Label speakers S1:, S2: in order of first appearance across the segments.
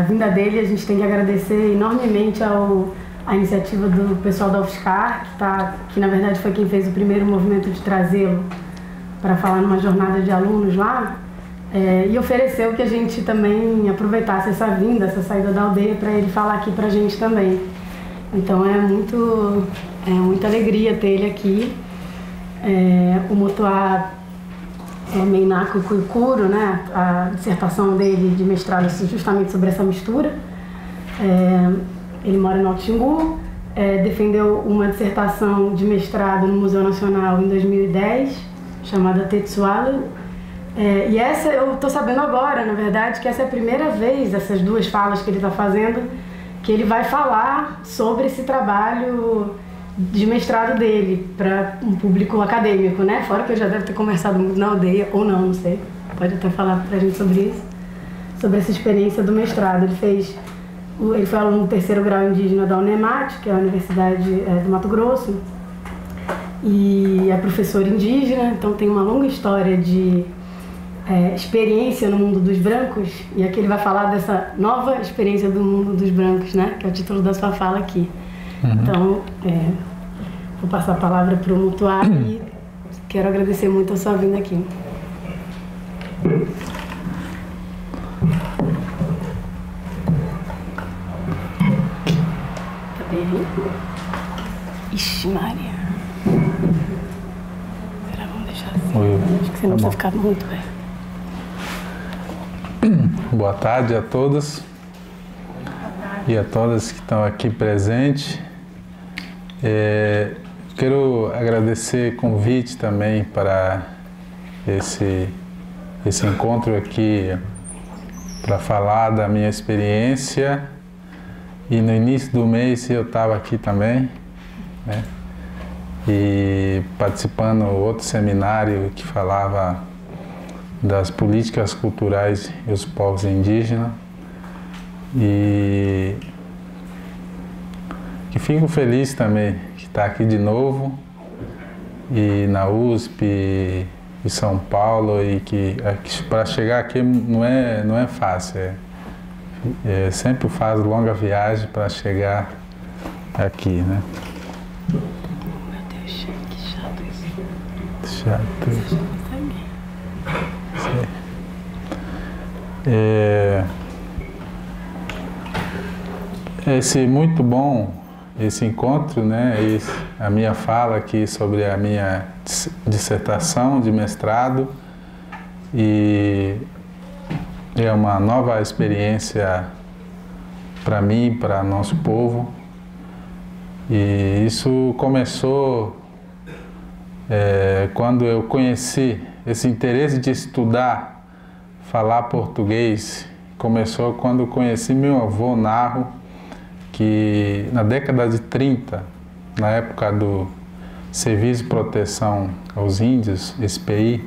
S1: vinda dele, a gente tem que agradecer enormemente à iniciativa do pessoal da UFSCar, que na verdade foi quem fez o primeiro movimento de trazê-lo para falar numa jornada de alunos lá, e ofereceu que a gente também aproveitasse essa vinda, essa saída da aldeia, para ele falar aqui para a gente também. Então é muita alegria ter ele aqui. O Motuá Meinaco Kuikuro, né? A dissertação dele de mestrado é justamente sobre essa mistura. Ele mora no Alto Xingu, defendeu uma dissertação de mestrado no Museu Nacional em 2010, chamada Tetsuala. E essa eu estou sabendo agora, na verdade, que essa é a primeira vez, essas duas falas que ele está fazendo, que ele vai falar sobre esse trabalho de mestrado dele para um público acadêmico, né? Fora que eu já deve ter conversado muito na aldeia, ou não sei. Pode até falar para a gente sobre isso, sobre essa experiência do mestrado. Ele foi aluno do 3º grau indígena da UNEMAT, que é a Universidade do Mato Grosso, e é professor indígena, então tem uma longa história de experiência no mundo dos brancos, e aqui ele vai falar dessa nova experiência do mundo dos brancos, né? Que é o título da sua fala aqui. Então, vou passar a palavra para o Motuá e quero agradecer muito a sua vinda aqui. Ixi, Maria. Será que vamos deixar assim? Acho que você não precisa ficar muito bem.
S2: Boa tarde a todos e a todas que estão aqui presentes. Quero agradecer o convite também para esse encontro aqui para falar da minha experiência. E no início do mês eu estava aqui também, né? E participando de outro seminário que falava das políticas culturais e os povos indígenas. E que fico feliz também de estar aqui de novo, e na USP e São Paulo, e que para chegar aqui não é fácil. Sempre faz longa viagem para chegar aqui, né?
S1: Meu Deus, que chato isso.
S2: Chato.
S1: Você já consegue?
S2: Esse muito bom esse encontro, né? A minha fala aqui sobre a minha dissertação de mestrado, e é uma nova experiência para mim, para nosso povo. E isso começou quando eu conheci esse interesse de estudar, falar português. Começou quando eu conheci meu avô Narro, que na década de 30, na época do Serviço de Proteção aos Índios, SPI,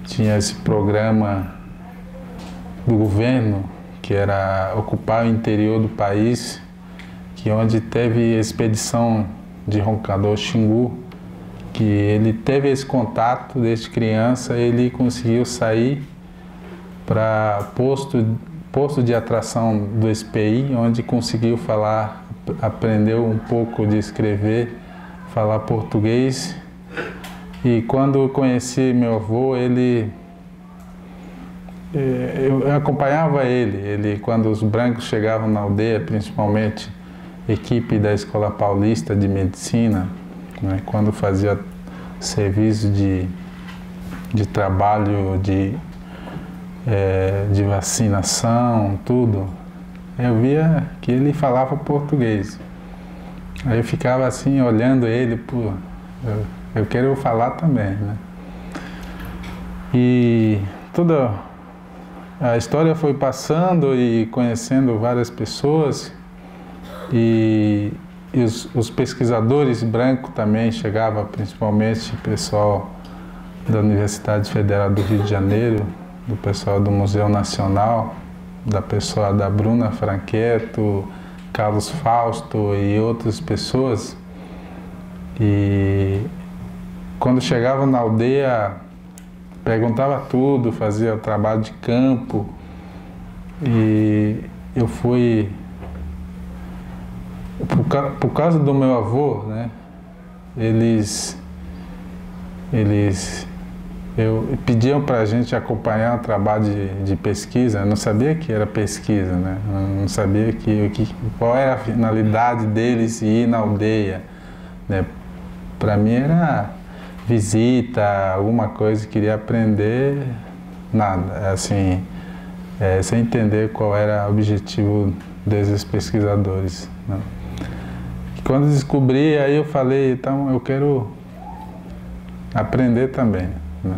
S2: tinha esse programa do governo que era ocupar o interior do país, que onde teve a expedição de Roncador Xingu, que ele teve esse contato desde criança. Ele conseguiu sair para posto de atração do SPI, onde conseguiu falar, aprendeu um pouco de escrever, falar português. E quando eu conheci meu avô, eu acompanhava ele quando os brancos chegavam na aldeia, principalmente equipe da Escola Paulista de Medicina, né, quando fazia serviço de trabalho de vacinação, tudo, eu via que ele falava português. Aí eu ficava assim, olhando ele, pô, eu quero falar também, né? E toda a história foi passando e conhecendo várias pessoas, e os pesquisadores brancos também chegavam, principalmente o pessoal da Universidade Federal do Rio de Janeiro, do pessoal do Museu Nacional, da pessoa da Bruna Franqueto, Carlos Fausto e outras pessoas. E quando chegava na aldeia, perguntava tudo, fazia o trabalho de campo, e eu fui, por causa do meu avô, né, pediam para a gente acompanhar o trabalho de pesquisa. Eu não sabia que era pesquisa, né? Eu não sabia qual era a finalidade deles ir na aldeia, né? Para mim era visita, alguma coisa, queria aprender, nada, assim, sem entender qual era o objetivo desses pesquisadores, né? E quando descobri, aí eu falei, então eu quero aprender também, né?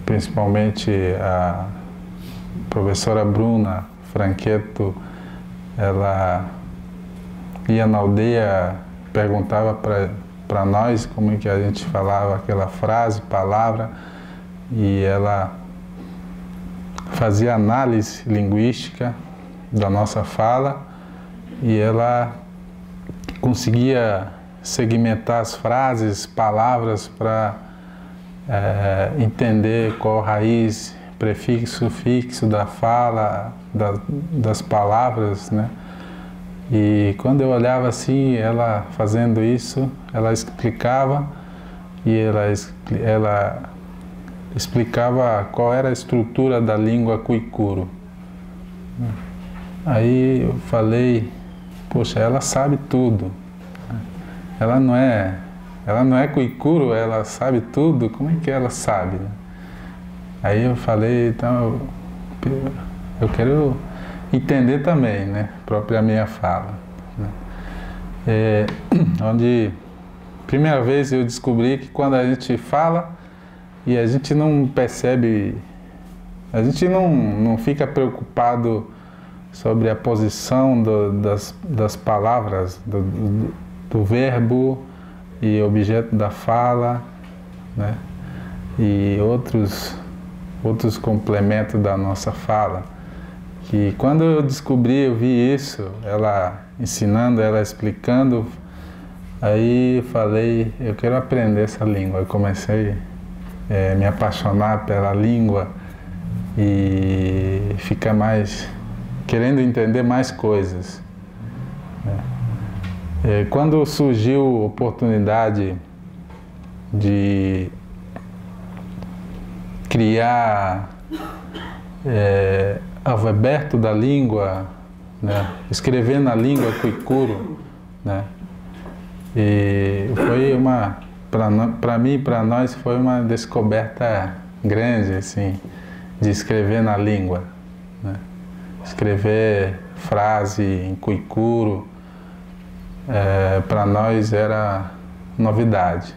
S2: Principalmente a professora Bruna Franqueto, ela ia na aldeia, perguntava para nós como é que a gente falava aquela frase, palavra, e ela fazia análise linguística da nossa fala e ela conseguia segmentar as frases, palavras para entender qual raiz, prefixo, sufixo da fala, das palavras, né? E quando eu olhava assim, ela fazendo isso, ela explicava e ela explicava qual era a estrutura da língua cuicuro. Aí eu falei, poxa, ela sabe tudo. Ela não é cuicuro, ela sabe tudo, como é que ela sabe? Aí eu falei, então eu quero entender também, né, própria minha fala, né? Onde, primeira vez eu descobri que quando a gente fala e a gente não percebe, a gente não fica preocupado sobre a posição das palavras, do verbo e objeto da fala, né? E outros complementos da nossa fala. Que quando eu descobri, eu vi isso, ela ensinando, ela explicando, aí eu falei, eu quero aprender essa língua. Eu comecei a me apaixonar pela língua e ficar mais, querendo entender mais coisas, né? Quando surgiu a oportunidade de criar alfabeto da língua, né? Escrever na língua cuicuro, né? E foi para mim, para nós, foi uma descoberta grande, assim, de escrever na língua, né? Escrever frase em cuicuro, para nós era novidade.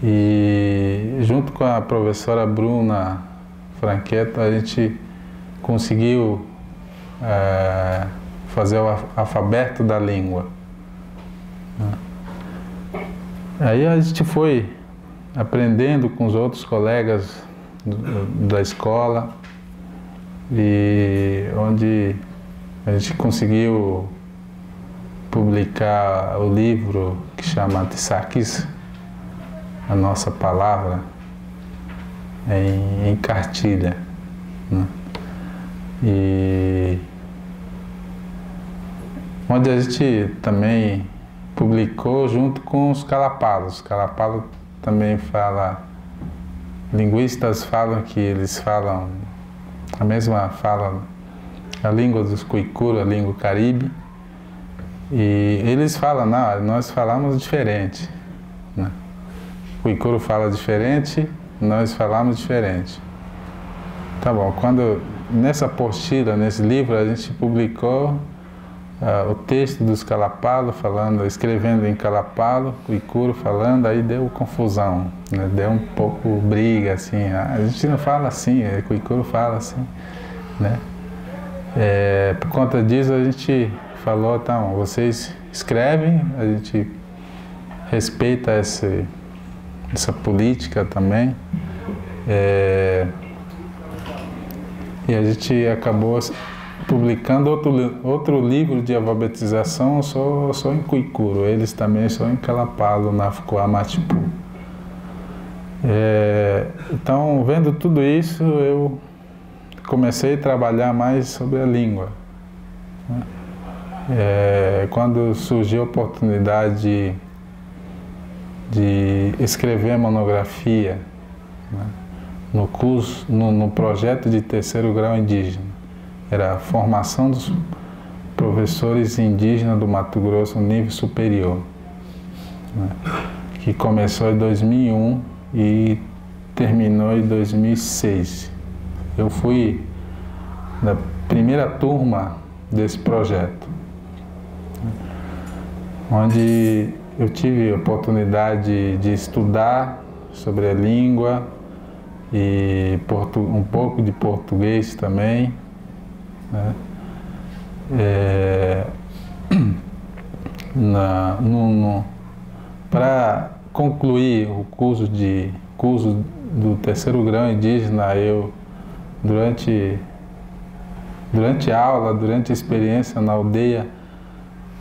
S2: E junto com a professora Bruna Franqueto, a gente conseguiu fazer o alfabeto da língua. Aí a gente foi aprendendo com os outros colegas da escola, e onde a gente conseguiu publicar o livro que chama Tissakis, a nossa palavra, em cartilha, né? E onde a gente também publicou junto com os calapalos. Os calapalos também fala, linguistas falam que eles falam a mesma fala, a língua dos cuicuro, a língua caribe, e eles falam, não, nós falamos diferente, né? O cuicuro fala diferente, nós falamos diferente. Tá bom, quando nessa apostila, nesse livro, a gente publicou o texto dos calapalos falando, escrevendo em calapalo, cuicuro falando, aí deu confusão, né? Deu um pouco briga, assim, a gente não fala assim, o cuicuro fala assim, né? Por conta disso a gente falou, então, vocês escrevem, a gente respeita essa política também, e a gente acabou publicando outro livro de alfabetização só em cuicuro, eles também só em calapalo, na Fucoá Matipu. Então, vendo tudo isso, eu comecei a trabalhar mais sobre a língua, né? Quando surgiu a oportunidade de escrever monografia, né, no curso, no projeto de terceiro grau indígena, era a formação dos professores indígenas do Mato Grosso no nível superior, né, que começou em 2001 e terminou em 2006. Eu fui da primeira turma desse projeto, onde eu tive a oportunidade de estudar sobre a língua e um pouco de português também, né? Para concluir o curso do terceiro grau indígena, eu durante a aula, durante a experiência na aldeia,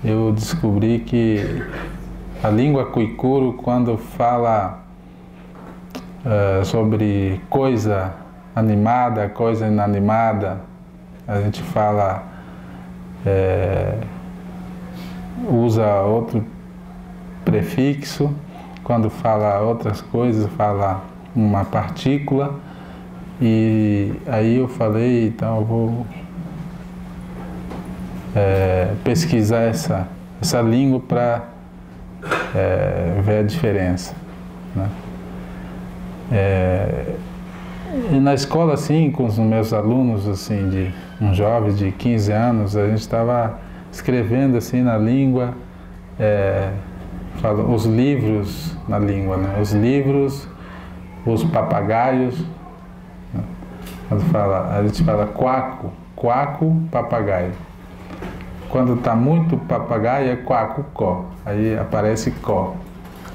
S2: eu descobri que a língua cuicuro, quando fala sobre coisa animada, coisa inanimada, a gente fala, usa outro prefixo. Quando fala outras coisas, fala uma partícula. E aí eu falei, então eu vou pesquisar essa língua para ver a diferença, né? E na escola, assim, com os meus alunos, assim, uns jovens de 15 anos, a gente estava escrevendo assim na língua, os livros na língua, né? Os livros, os papagaios, né? A gente fala quaco, papagaio. Quando está muito papagaio é quaco, có. Aí aparece có,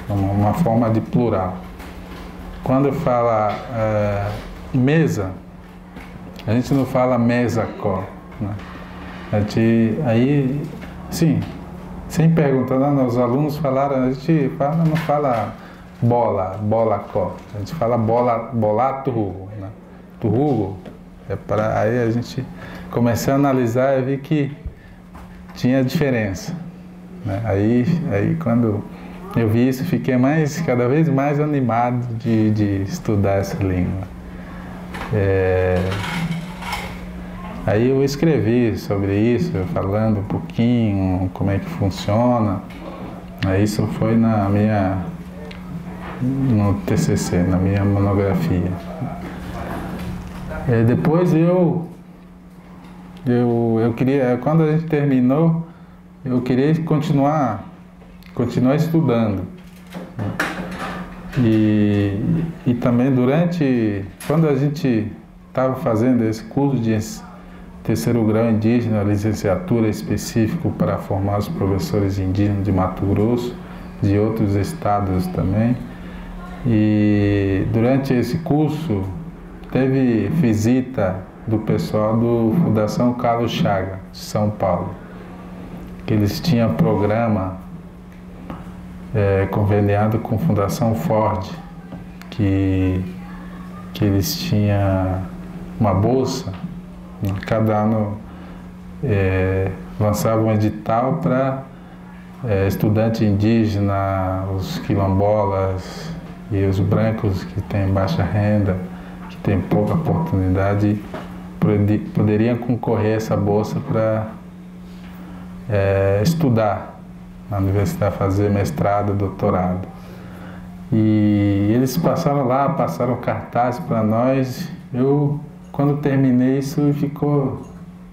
S2: uma forma de plural. Quando fala mesa, a gente não fala mesa, có, né? Aí, sim, sem perguntar, não, os alunos falaram, a gente não fala bola, có. A gente fala bola, turrugo, né? Turrugo, aí a gente começou a analisar e vi que tinha diferença, né? Aí quando eu vi isso, fiquei cada vez mais animado de estudar essa língua. Aí eu escrevi sobre isso, falando um pouquinho como é que funciona. Isso foi no TCC, na minha monografia. Depois eu queria, quando a gente terminou, eu queria continuar estudando. E também quando a gente estava fazendo esse curso de terceiro grau indígena, licenciatura específico para formar os professores indígenas de Mato Grosso, de outros estados também. E durante esse curso teve visita do pessoal do Fundação Carlos Chagas, de São Paulo, que eles tinham programa conveniado com a Fundação Ford, que eles tinham uma bolsa, cada ano lançavam um edital para estudante indígena, os quilombolas e os brancos que têm baixa renda, que têm pouca oportunidade, poderiam concorrer a essa bolsa para estudar na universidade, fazer mestrado, doutorado. E eles passaram cartaz para nós. Eu, quando terminei isso, ficou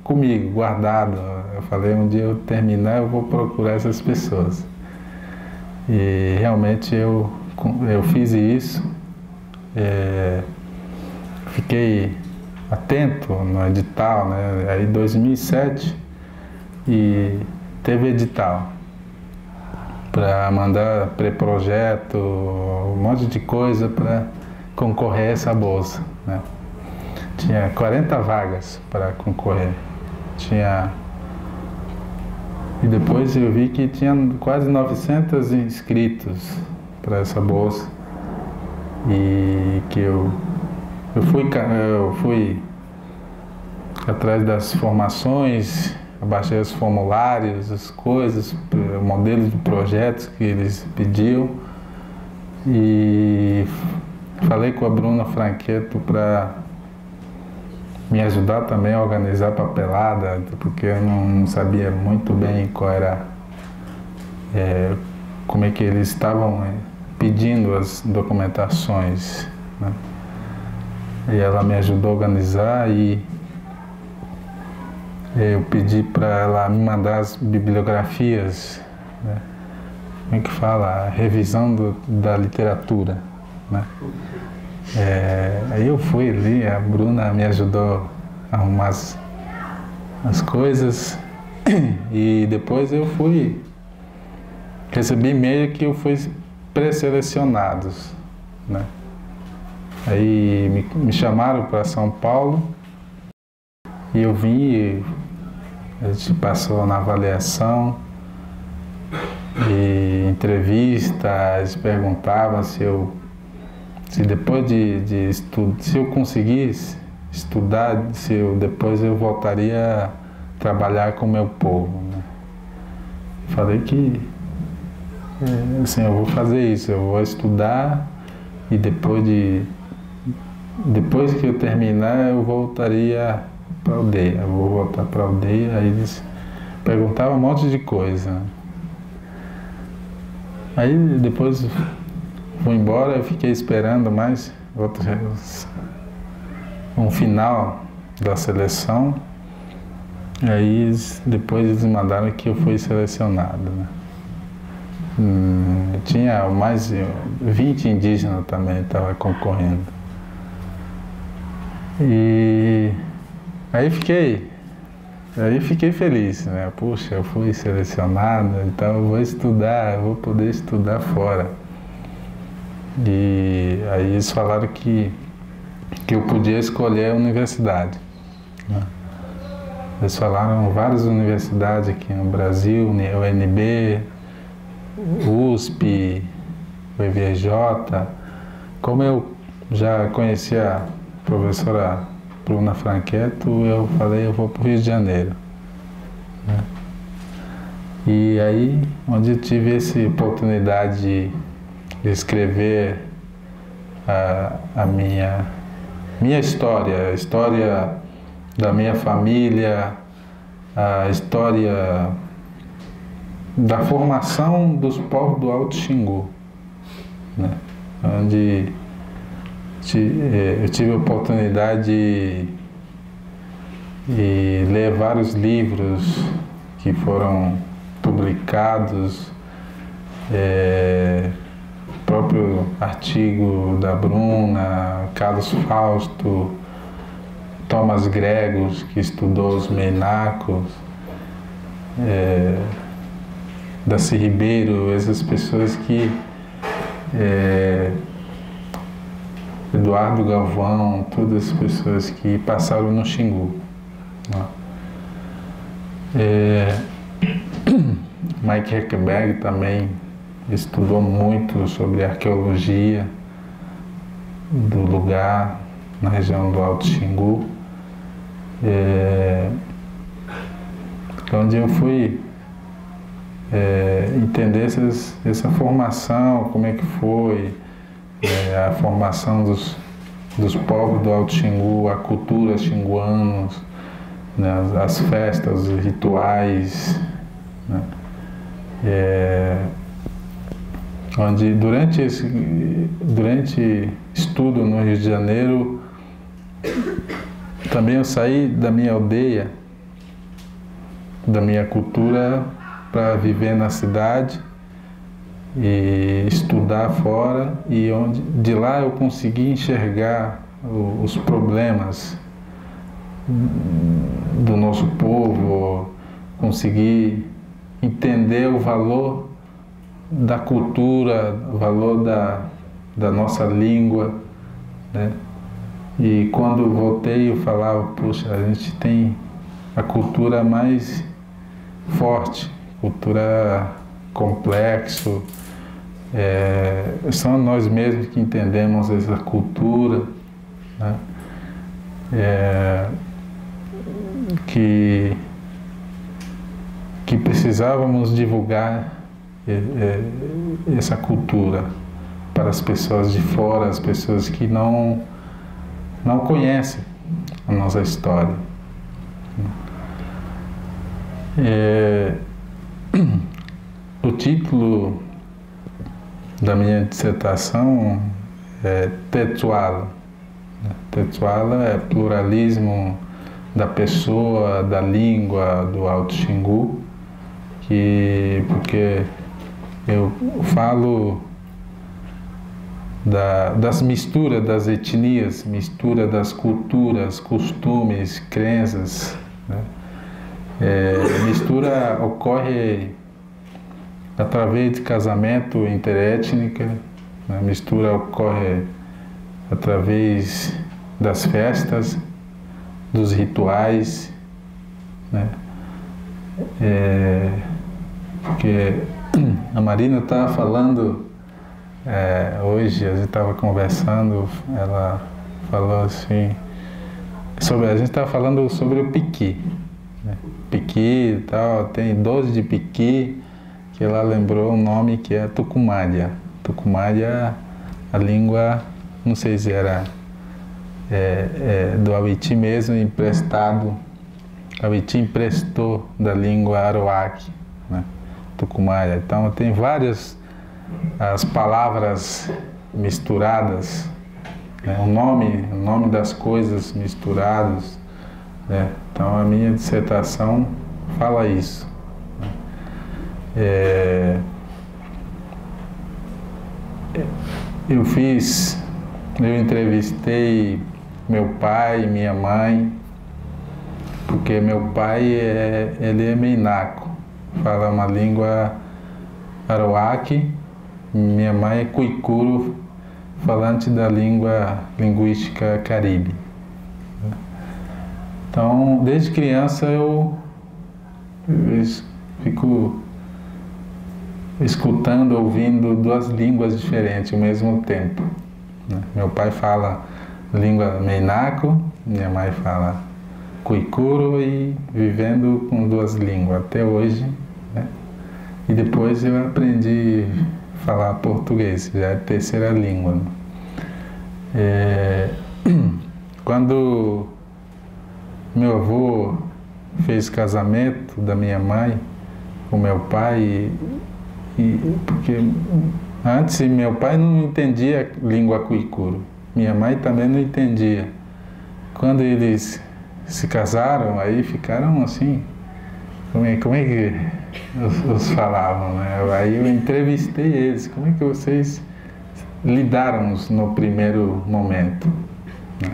S2: comigo, guardado. Eu falei, um dia eu terminar, eu vou procurar essas pessoas. E realmente eu fiz isso. Fiquei atento no edital, né? Aí em 2007 e teve edital para mandar pré-projeto, um monte de coisa para concorrer a essa bolsa, né? Tinha 40 vagas para concorrer. E depois eu vi que tinha quase 900 inscritos para essa bolsa. E que eu fui atrás das formações, baixei os formulários, as coisas, modelos de projetos que eles pediam e falei com a Bruna Franqueto para me ajudar também a organizar a papelada, porque eu não sabia muito bem qual era, como é que eles estavam pedindo as documentações, né? E ela me ajudou a organizar e eu pedi para ela me mandar as bibliografias, né? Como é que fala? A revisão da literatura, né? Aí eu fui ali, a Bruna me ajudou a arrumar as coisas e depois eu recebi e-mail que eu fui pré-selecionado, né? Aí me chamaram para São Paulo e eu vim, a gente passou na avaliação e entrevistas, perguntavam se depois de estudo, se eu conseguisse estudar, depois eu voltaria a trabalhar com o meu povo, né? Falei que assim, eu vou fazer isso, eu vou estudar e depois que eu terminar eu voltaria para a aldeia, eu vou voltar para a aldeia. Aí eles perguntavam um monte de coisa. Aí depois fui embora, eu fiquei esperando mais um final da seleção. E aí depois eles mandaram que eu fui selecionado, né? Tinha mais 20 indígenas também estavam concorrendo. E aí fiquei feliz, né? Puxa, eu fui selecionado, então eu vou estudar, eu vou poder estudar fora. E aí eles falaram que eu podia escolher a universidade, né? Eles falaram várias universidades aqui no Brasil, o UNB, USP, o IVJ. Como eu já conhecia a professora Bruna Franqueto, eu falei, eu vou para o Rio de Janeiro, né? E aí, onde eu tive essa oportunidade de escrever a minha história, a história da minha família, a história da formação dos povos do Alto Xingu, né? Onde eu tive a oportunidade de ler vários livros que foram publicados, o próprio artigo da Bruna, Carlos Fausto, Thomas Gregos, que estudou os Menacos, Darcy Ribeiro, essas pessoas que Eduardo Galvão, todas as pessoas que passaram no Xingu, né? Mike Heckenberg também estudou muito sobre arqueologia do lugar na região do Alto Xingu, onde eu fui entender essa formação, como é que foi a formação dos povos do Alto Xingu, a cultura xinguanos, né, as festas, os rituais, né? Onde durante estudo no Rio de Janeiro, também eu saí da minha aldeia, da minha cultura, para viver na cidade e estudar fora, e de lá eu consegui enxergar os problemas do nosso povo, consegui entender o valor da cultura, o valor da nossa língua, né? E quando voltei eu falava, puxa, a gente tem a cultura mais forte, cultura complexo, são nós mesmos que entendemos essa cultura, né? que precisávamos divulgar essa cultura para as pessoas de fora, as pessoas que não conhecem a nossa história. O título da minha dissertação é Tetsuala. Tetsuala é pluralismo da pessoa, da língua do Alto Xingu, porque eu falo das misturas das etnias, mistura das culturas, costumes, crenças, né? Mistura ocorre através de casamento interétnico, né? Mistura ocorre através das festas, dos rituais, né? Porque a Marina estava falando, hoje a gente estava conversando, ela falou assim, a gente estava falando sobre o piqui, né? Piqui e tal, tem 12 de piqui, que ela lembrou um nome que é Tucumádia. Tucumádia, a língua, não sei se era do Awiti mesmo, emprestado. Awiti emprestou da língua aroac, né? Tucumádia. Então tem várias as palavras misturadas, né? O nome das coisas misturados, né? Então a minha dissertação fala isso. Eu entrevistei meu pai e minha mãe, porque meu pai ele é meinaco, fala uma língua aroac, minha mãe é cuicuro, falante da linguística caribe. Então, desde criança eu fico escutando, ouvindo duas línguas diferentes ao mesmo tempo, né? Meu pai fala língua meinaco, minha mãe fala cuicuro, e vivendo com duas línguas até hoje, né? E depois eu aprendi a falar português, já é a terceira língua. Quando meu avô fez casamento da minha mãe com meu pai, porque antes meu pai não entendia língua cuicuro, minha mãe também não entendia. Quando eles se casaram, aí ficaram assim, como é que os falavam, né? Aí eu entrevistei eles, como é que vocês lidaram no primeiro momento, né?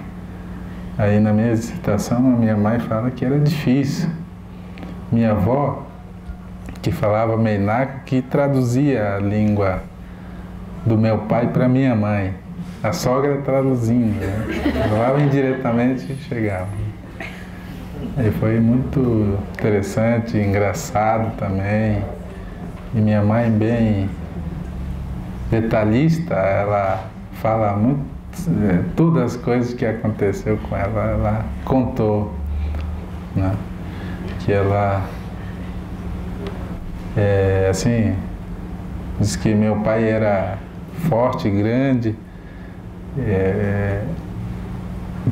S2: Aí na minha dissertação a minha mãe fala que era difícil. Minha avó, que falava meinaco, que traduzia a língua do meu pai para minha mãe. A sogra traduzindo, né? Falava indiretamente e chegava. Aí foi muito interessante, engraçado também. E minha mãe, bem detalhista, ela fala muito, todas as coisas que aconteceu com ela contou, né? Que ela, assim, diz que meu pai era forte, grande,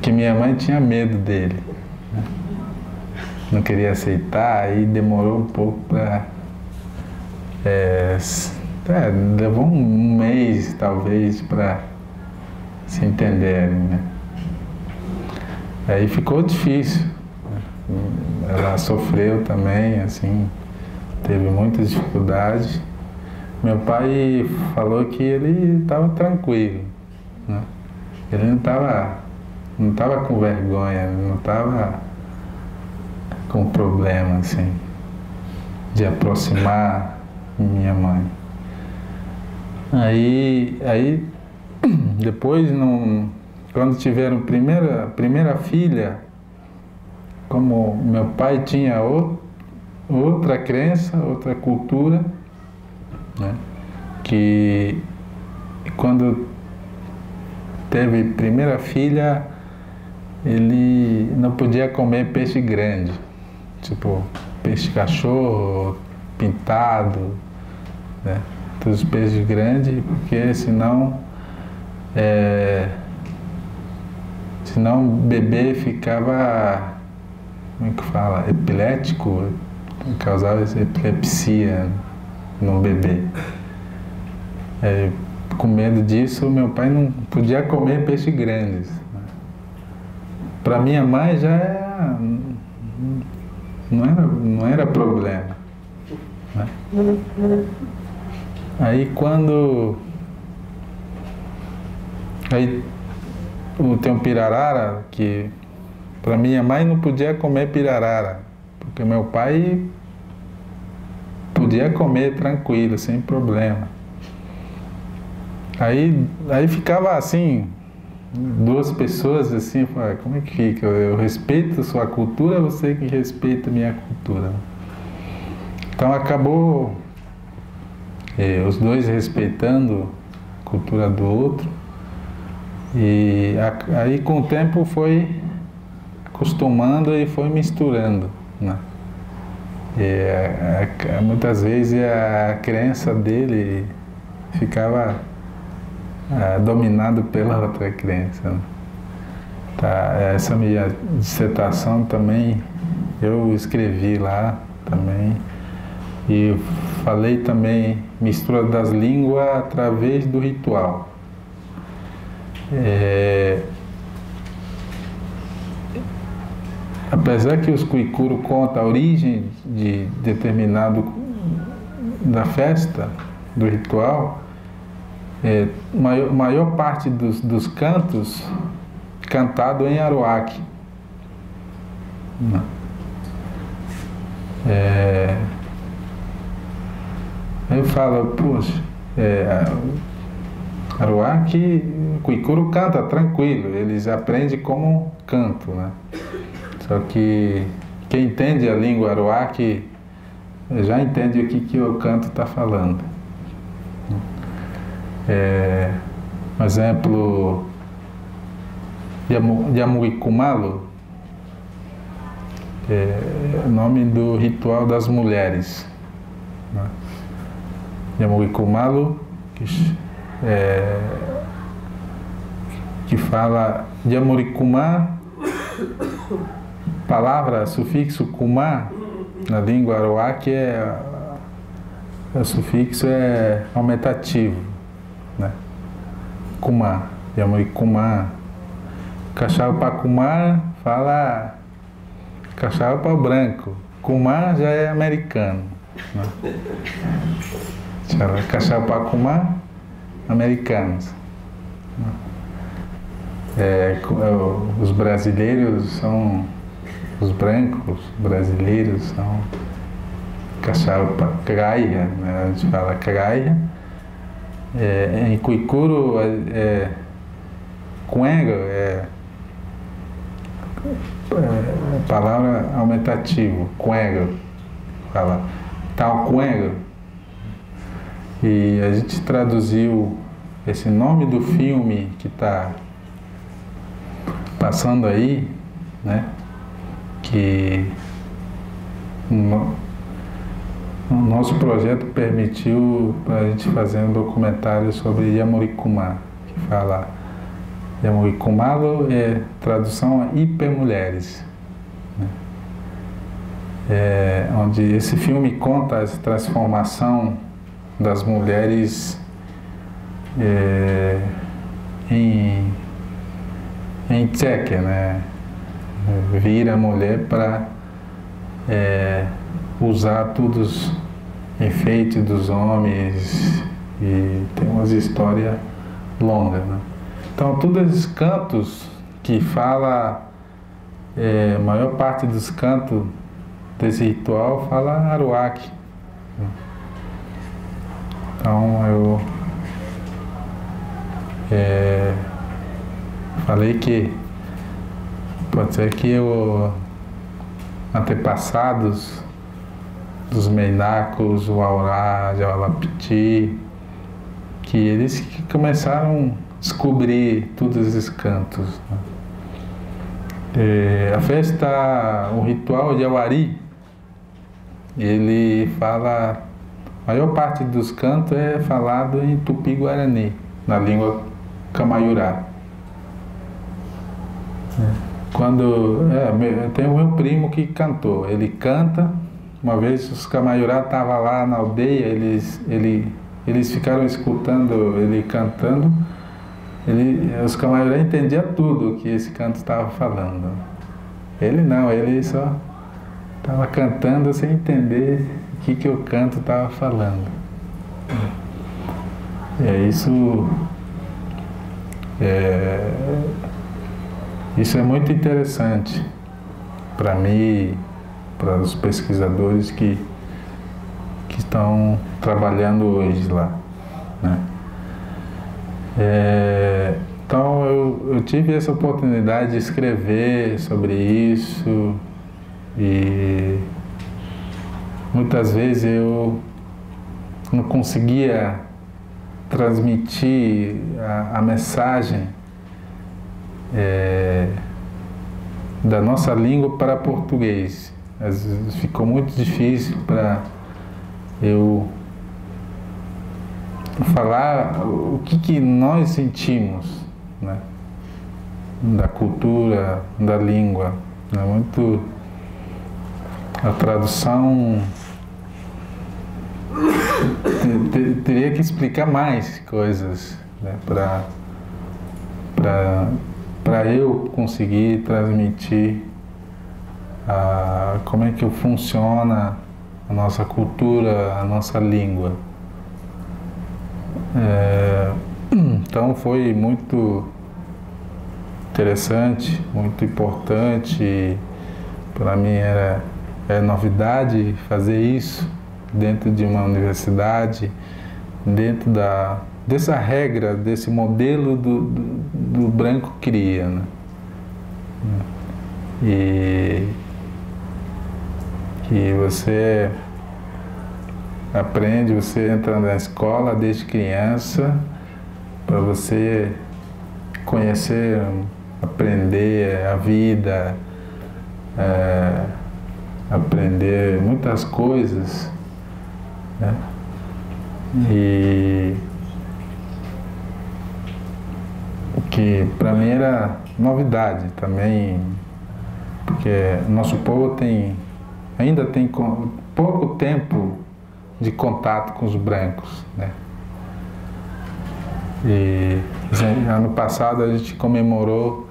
S2: que minha mãe tinha medo dele, né? Não queria aceitar, aí demorou um pouco para... levou um mês, talvez, para se entenderem, né? Aí ficou difícil. Ela sofreu também, assim, teve muitas dificuldades. Meu pai falou que ele estava tranquilo, né? Ele não estava com vergonha, não estava com problema, assim, de aproximar minha mãe. Aí depois, quando tiveram primeira filha, como meu pai tinha outra crença, outra cultura, né? Que quando teve primeira filha, ele não podia comer peixe grande, tipo peixe cachorro, pintado, né? Todos os peixes grandes, porque senão o bebê ficava, como é que fala, epilético, causava epilepsia no bebê. Com medo disso, meu pai não podia comer peixe grandes. Para minha mãe já não era problema, né? Aí tem um pirarara que para minha mãe não podia comer pirarara, porque meu pai podia comer tranquilo, sem problema. Aí ficava assim, duas pessoas assim, como é que fica? Eu respeito a sua cultura, você que respeita a minha cultura. Então acabou os dois respeitando a cultura do outro, e aí com o tempo foi acostumando e foi misturando, né? Muitas vezes a crença dele ficava dominado pela outra crença, né? Tá, essa minha dissertação também eu escrevi lá também, e falei também mistura das línguas através do ritual. Apesar que os Kuikuro contam a origem de determinado da festa, do ritual, maior parte dos cantos cantado em Aruaque. Aí eu falo, poxa, Aruaque, Kuikuro canta tranquilo, eles aprendem como canto, né? Só que quem entende a língua Aruaque já entende o que o canto está falando. Um exemplo, Yamuikumalo, é o nome do ritual das mulheres, né? Yamuikumalo, que fala Yamurikuma, palavra, sufixo kuma, na língua aruaque o sufixo é aumentativo, né? Kuma, Yamurikuma. Cachau-Pacumá fala cachau-pau branco, Kumá já é americano, né? Cachau-Pacumá, americanos. Os brasileiros são, os brancos brasileiros são Cachau-Cagaia, né? A gente fala Cagaia. Em Kuikuro, Cuenga palavra aumentativo, Cuenga, fala tal Cuenga. E a gente traduziu esse nome do filme que está passando aí, né? Que o nosso projeto permitiu para a gente fazer um documentário sobre Yamurikuma, que fala Yamurikumalo tradução a hipermulheres, né? Onde esse filme conta a transformação das mulheres em tcheque, né? Vira a mulher para usar todos os enfeites dos homens, e tem umas histórias longas, né? Então, todos esses cantos que fala, a maior parte dos cantos desse ritual fala Aruaque. Então, eu falei que pode ser que os antepassados dos Meinacos, o Aurá, o Alapiti, que eles que começaram descobrir todos esses cantos, né? A festa, o ritual de Awari, ele fala, a maior parte dos cantos é falado em Tupi-Guarani, na língua Camaiurá. Tem o meu primo que cantou, ele canta. Uma vez os Camaiurá estavam lá na aldeia, eles ficaram escutando ele cantando. Os Camaiurá entendiam tudo que esse canto estava falando. Ele não, ele só estava cantando sem entender o que o canto estava falando. Isso é muito interessante para mim, para os pesquisadores que estão trabalhando hoje lá, né? Então eu tive essa oportunidade de escrever sobre isso e muitas vezes eu não conseguia transmitir a mensagem da nossa língua para português. Às vezes ficou muito difícil para eu falar o que nós sentimos, né? Da cultura, da língua. Muito a tradução teria que explicar mais coisas, né? Para eu conseguir transmitir como é que funciona a nossa cultura, a nossa língua. Então foi muito interessante, muito importante. Para mim é novidade fazer isso dentro de uma universidade, dentro dessa regra, desse modelo do branco cria, né? E você aprende, você entra na escola desde criança para você conhecer, aprender a vida, aprender muitas coisas, né? E o que para mim era novidade também, porque nosso povo ainda tem pouco tempo de contato com os brancos, né? E ano passado a gente comemorou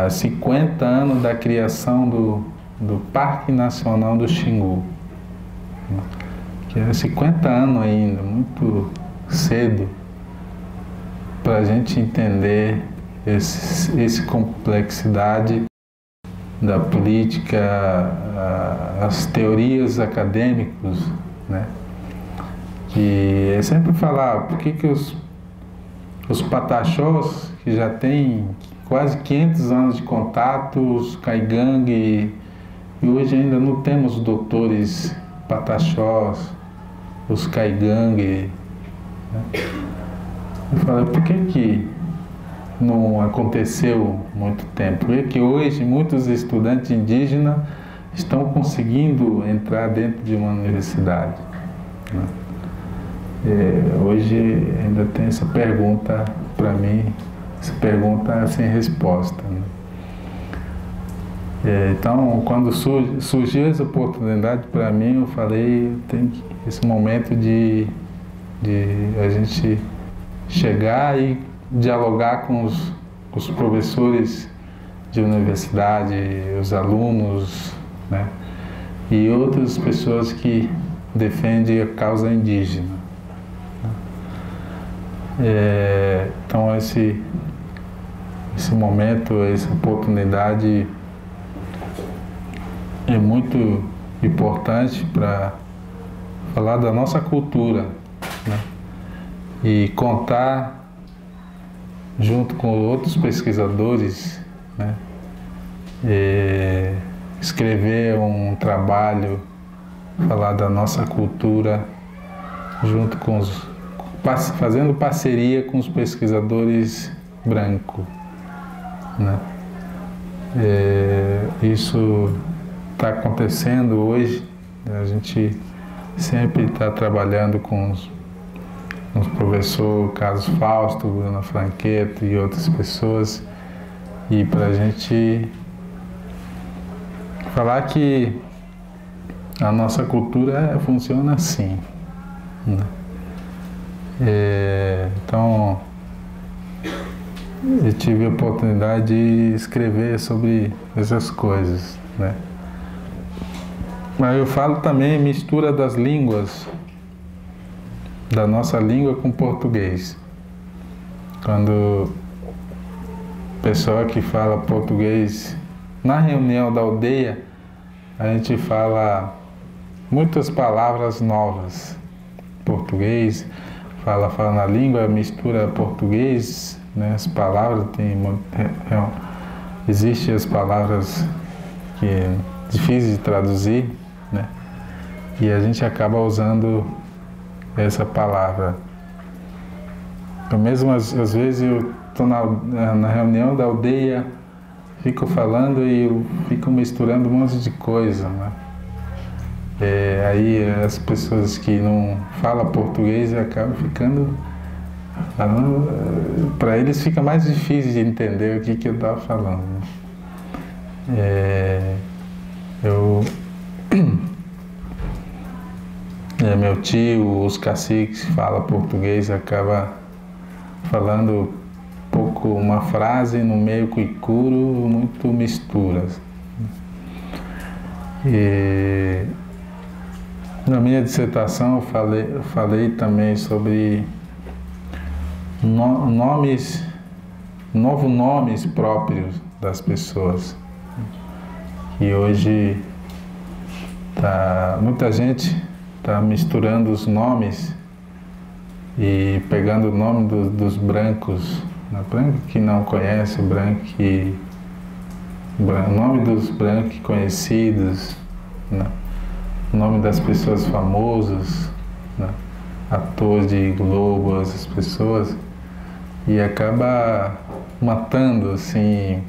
S2: 50 anos da criação do Parque Nacional do Xingu, que é 50 anos ainda, muito cedo para a gente entender essa complexidade da política, as teorias acadêmicas, né? Que é sempre falar por que os pataxós, que já têm quase 500 anos de contato, os caigangue, e hoje ainda não temos doutores pataxós, os caigangue, né? Eu falei, por que não aconteceu muito tempo? É que hoje muitos estudantes indígenas estão conseguindo entrar dentro de uma universidade, né? Hoje ainda tem essa pergunta para mim, essa pergunta sem resposta, né? Então, quando surgiu essa oportunidade para mim, eu falei, tem esse momento de a gente chegar e dialogar com os professores de universidade, os alunos, né? E outras pessoas que defendem a causa indígena. Então esse momento, essa oportunidade é muito importante para falar da nossa cultura, né? E contar junto com outros pesquisadores, né? Escrever um trabalho, falar da nossa cultura junto com fazendo parceria com os pesquisadores brancos, né? Isso está acontecendo hoje. A gente sempre está trabalhando com os professor Carlos Fausto, Bruna Franqueto e outras pessoas, e para a gente falar que a nossa cultura funciona assim, né? Então, eu tive a oportunidade de escrever sobre essas coisas, né? Mas eu falo também mistura das línguas, da nossa língua com português. Quando o pessoal que fala português, na reunião da aldeia, a gente fala muitas palavras novas. Português, fala na língua, mistura português, né? As palavras, existem as palavras que é difícil de traduzir, né? E a gente acaba usando essa palavra. Eu mesmo, às vezes, eu estou na reunião da aldeia, fico falando e eu fico misturando um monte de coisa, né? Aí as pessoas que não falam português acabam ficando... Para eles fica mais difícil de entender o que eu estava falando, né? Meu tio, os caciques, fala português, acaba falando um pouco uma frase no meio cuicuro, muito misturas. E na minha dissertação eu falei também sobre novos nomes próprios das pessoas. E hoje muita gente está misturando os nomes e pegando o nome dos brancos, branco que não conhece, o nome dos brancos conhecidos, né? O nome das pessoas famosas, né? Atores de Globo, essas pessoas, e acaba matando assim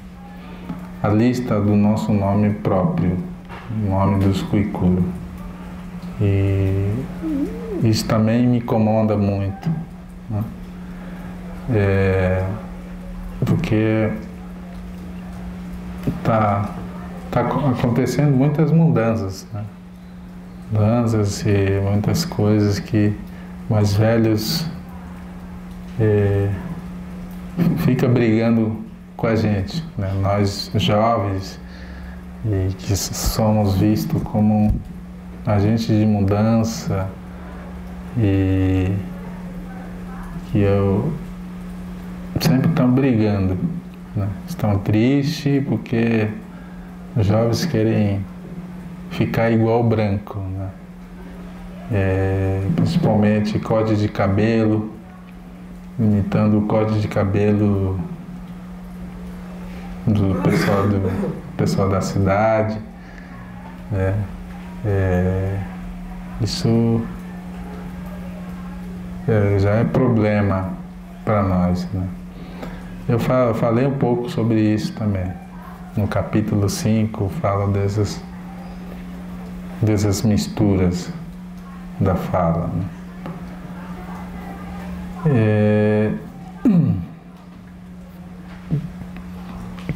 S2: a lista do nosso nome próprio, o nome dos cuicuros. E isso também me incomoda muito, né? Porque tá acontecendo muitas mudanças, né? Mudanças e muitas coisas que mais velhos fica brigando com a gente, né? Nós jovens, e que somos vistos como agentes de mudança, e que eu sempre estão brigando, né? Estão tristes porque os jovens querem ficar igual o branco, né? Principalmente corte de cabelo, imitando o corte de cabelo do pessoal da cidade, né? Isso já é problema para nós, né? Eu falei um pouco sobre isso também. No capítulo 5 fala dessas misturas da fala, né?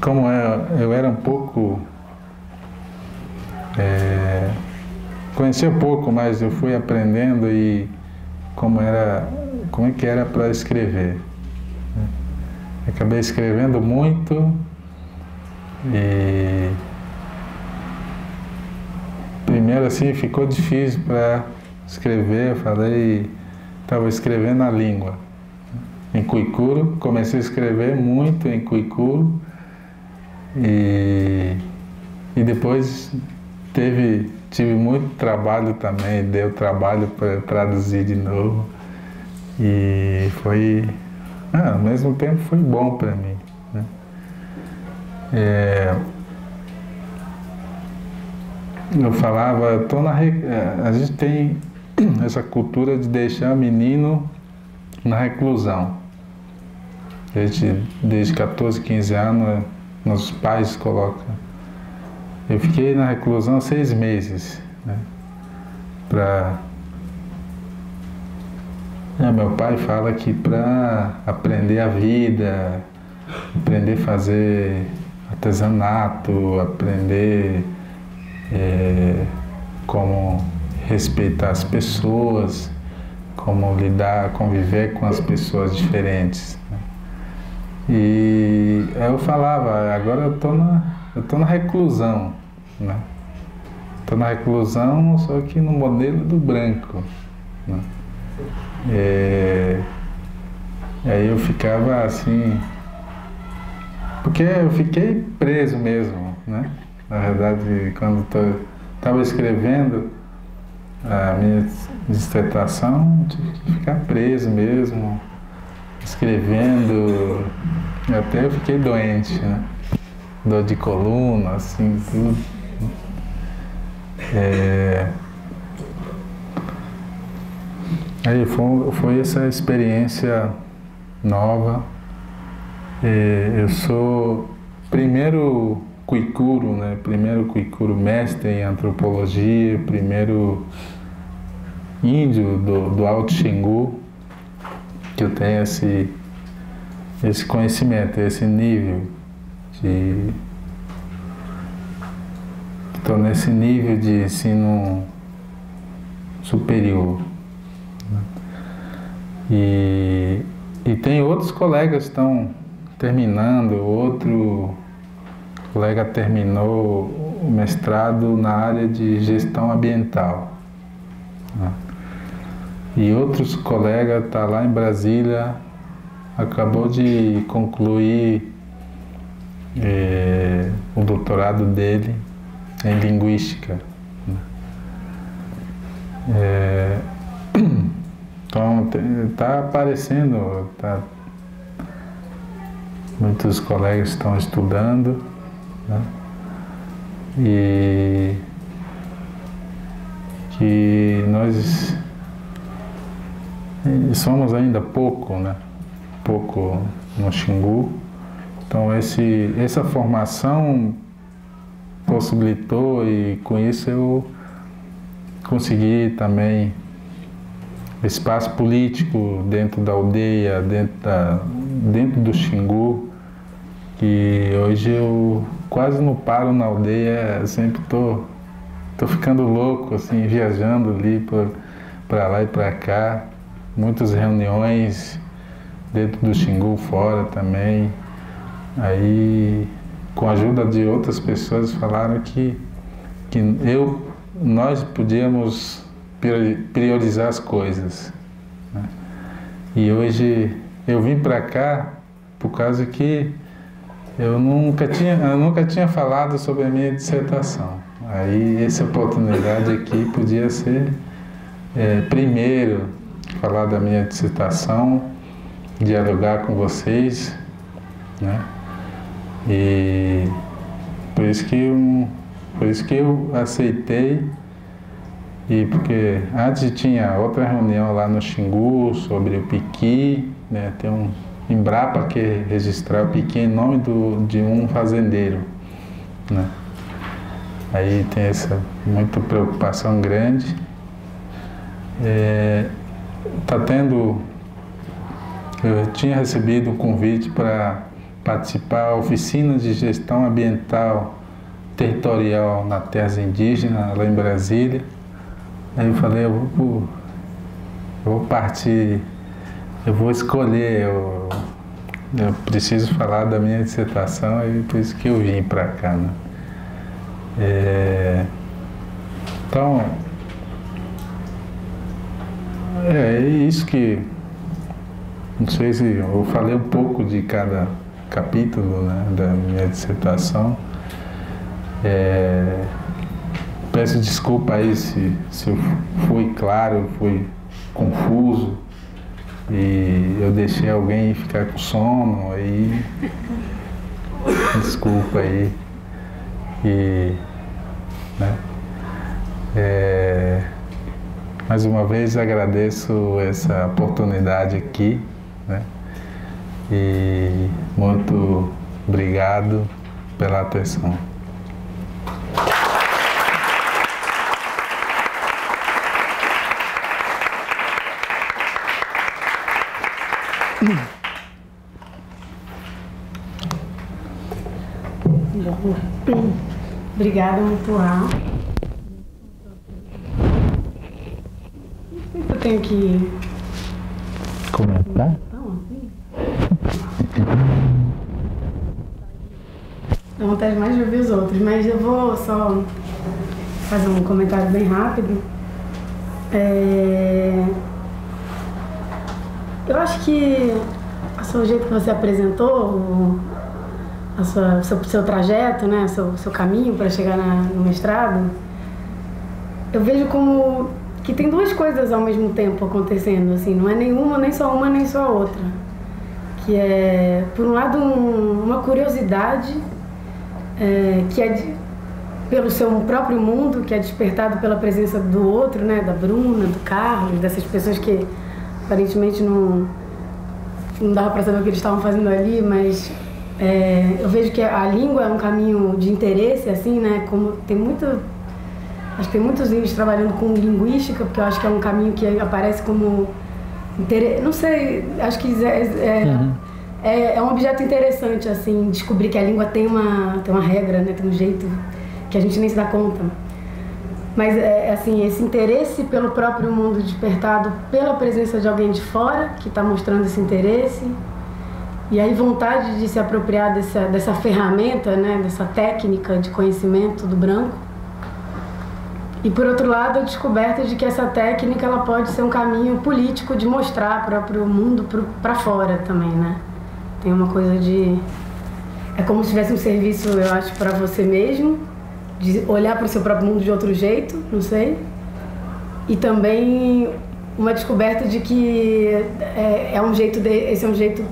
S2: Como eu era um pouco... conhecia pouco, mas eu fui aprendendo e como é que era para escrever, né? Acabei escrevendo muito e primeiro assim ficou difícil para escrever. Estava escrevendo na língua, em cuicuro, comecei a escrever muito em cuicuro e depois tive muito trabalho também, deu trabalho para traduzir de novo, e foi, ao mesmo tempo foi bom para mim, né? Eu falava, a gente tem essa cultura de deixar o menino na reclusão. Desde 14, 15 anos nossos pais colocam. Eu fiquei na reclusão 6 meses, né? Meu pai fala que para aprender a vida, aprender a fazer artesanato, aprender como respeitar as pessoas, como lidar, conviver com as pessoas diferentes, né? E eu falava, agora eu tô na reclusão, né? Tô na reclusão, só que no modelo do branco, né? Aí eu ficava assim, porque eu fiquei preso mesmo, né? Na verdade, quando estava escrevendo a minha dissertação, tive que ficar preso mesmo, escrevendo, até eu fiquei doente, né? Dor de coluna, assim, tudo. Aí foi essa experiência nova. Eu sou primeiro Kwikuru, né? Primeiro Kwikuru mestre em antropologia, primeiro índio do Alto Xingu que eu tenho esse conhecimento, esse nível estou nesse nível de ensino superior. E tem outros colegas que estão terminando, outro colega terminou o mestrado na área de gestão ambiental, né? E outros colegas estão lá em Brasília, acabou de concluir o doutorado dele em linguística, né? Então está aparecendo, muitos colegas estão estudando, né? E que nós somos ainda pouco, né? Pouco no Xingu. Então essa formação possibilitou, e com isso eu consegui também espaço político dentro da aldeia, dentro do Xingu, que hoje eu quase não paro na aldeia, sempre tô ficando louco, assim, viajando ali para lá e para cá, muitas reuniões dentro do Xingu, fora também. Aí, com a ajuda de outras pessoas, falaram que nós podíamos priorizar as coisas, né? E hoje eu vim para cá por causa que eu nunca tinha falado sobre a minha dissertação. Aí essa oportunidade aqui podia ser primeiro falar da minha dissertação, dialogar com vocês, né? E por isso que eu aceitei. E porque antes tinha outra reunião lá no Xingu sobre o piqui, né? Tem um Embrapa que registrar o piqui em nome de um fazendeiro, né? Aí tem essa muita preocupação grande. Eu tinha recebido um convite para participar da oficina de gestão ambiental territorial na terras indígenas, lá em Brasília. Aí eu falei, eu vou partir, eu vou escolher, eu preciso falar da minha dissertação, e por isso que eu vim para cá, né? Então, é isso que, não sei se eu falei um pouco de cada capítulo, né, da minha dissertação. Peço desculpa aí se eu fui claro, fui confuso e eu deixei alguém ficar com sono aí. Desculpa aí. Né? Mais uma vez agradeço essa oportunidade aqui, né? E muito obrigado pela atenção.
S1: Obrigada, Mutual. Eu tenho que
S2: comentar?
S1: Não, assim. Dá vontade mais de ouvir os outros, mas eu vou só fazer um comentário bem rápido. Eu acho que o jeito que você apresentou, seu trajeto, né, seu caminho para chegar no mestrado, eu vejo como que tem duas coisas ao mesmo tempo acontecendo, assim, não é nenhuma, nem só uma, nem só a outra. Que é, por um lado, uma curiosidade que é pelo seu próprio mundo, que é despertado pela presença do outro, né, da Bruna, do Carlos, dessas pessoas que aparentemente não dava para saber o que eles estavam fazendo ali, mas eu vejo que a língua é um caminho de interesse, assim, né, como tem muito... Acho que tem muitos índios trabalhando com linguística, porque eu acho que é um caminho que aparece como... Não sei, acho que é um objeto interessante, assim, descobrir que a língua tem uma regra, né, tem um jeito que a gente nem se dá conta. Mas, assim, esse interesse pelo próprio mundo despertado pela presença de alguém de fora, que está mostrando esse interesse, e aí vontade de se apropriar dessa ferramenta, né, dessa técnica de conhecimento do branco. E, por outro lado, a descoberta de que essa técnica ela pode ser um caminho político de mostrar para o mundo, para fora também, né? Tem uma coisa de... É como se tivesse um serviço, eu acho, para você mesmo, de olhar para o seu próprio mundo de outro jeito, não sei. E também uma descoberta de que esse é um jeito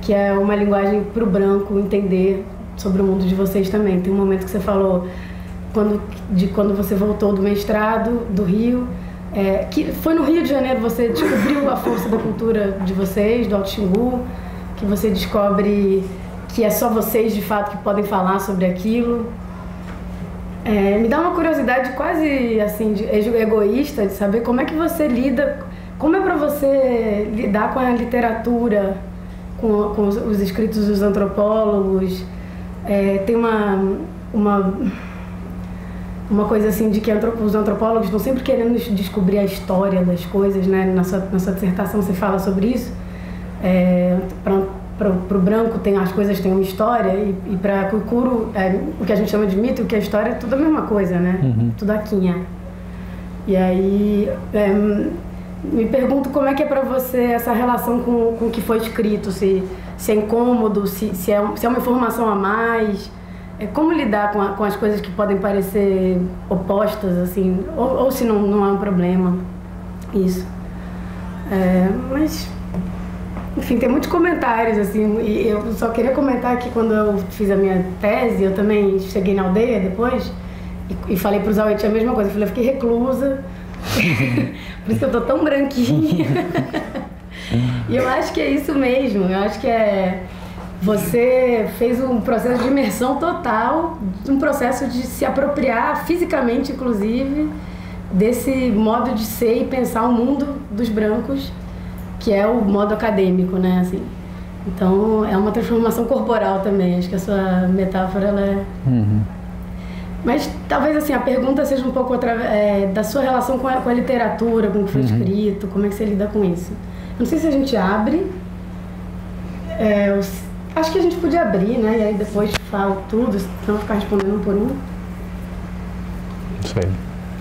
S1: que é uma linguagem para o branco entender sobre o mundo de vocês também. Tem um momento que você falou... Quando você voltou do mestrado do Rio, que foi no Rio de Janeiro você descobriu a força da cultura de vocês, do Alto Xingu, que você descobre que é só vocês de fato que podem falar sobre aquilo. Me dá uma curiosidade quase assim egoísta de saber como é que você lida, como é para você lidar com a literatura, com os escritos dos antropólogos. Tem uma coisa assim de que os antropólogos estão sempre querendo descobrir a história das coisas, né? Na sua dissertação você fala sobre isso. Para o branco as coisas têm uma história e para Kuikuro o que a gente chama de mito, que é história, é tudo a mesma coisa, né?
S2: Uhum.
S1: Tudo aquinha. E aí me pergunto como é que é para você essa relação com o que foi escrito, se é incômodo, se é uma informação a mais. Como lidar com as coisas que podem parecer opostas, assim, ou se não é um problema, isso. Mas, enfim, tem muitos comentários, assim, e eu só queria comentar que quando eu fiz a minha tese, eu também cheguei na aldeia depois e falei para os Auete a mesma coisa, eu fiquei reclusa, por isso que eu tô tão branquinha. E eu acho que é isso mesmo, eu acho que você fez um processo de imersão total, um processo de se apropriar fisicamente, inclusive, desse modo de ser e pensar o mundo dos brancos, que é o modo acadêmico, né? Assim. Então, é uma transformação corporal também. Acho que a sua metáfora, ela é...
S2: Uhum.
S1: Mas, talvez, assim, a pergunta seja um pouco da sua relação com a literatura, com o que foi escrito, como é que você lida com isso. Não sei se a gente abre... Acho que a gente podia abrir, né? E aí depois falo tudo, senão ficar respondendo um por um.
S2: Isso aí.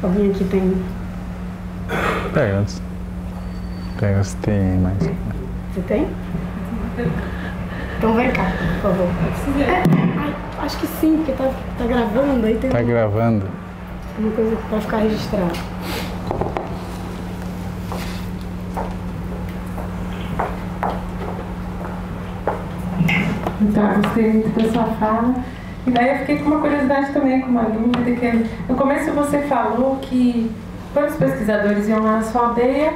S1: Alguém aqui tem...
S2: Pega se tem mais.
S1: Você tem? Então vem cá, por favor. Acho que sim, porque tá gravando. Aí tem
S2: Gravando.
S1: uma coisa que vai ficar registrada.
S3: Então, eu gostei muito da sua fala. E daí eu fiquei com uma curiosidade também, com uma dúvida, que no começo você falou que quando os pesquisadores iam lá na sua aldeia,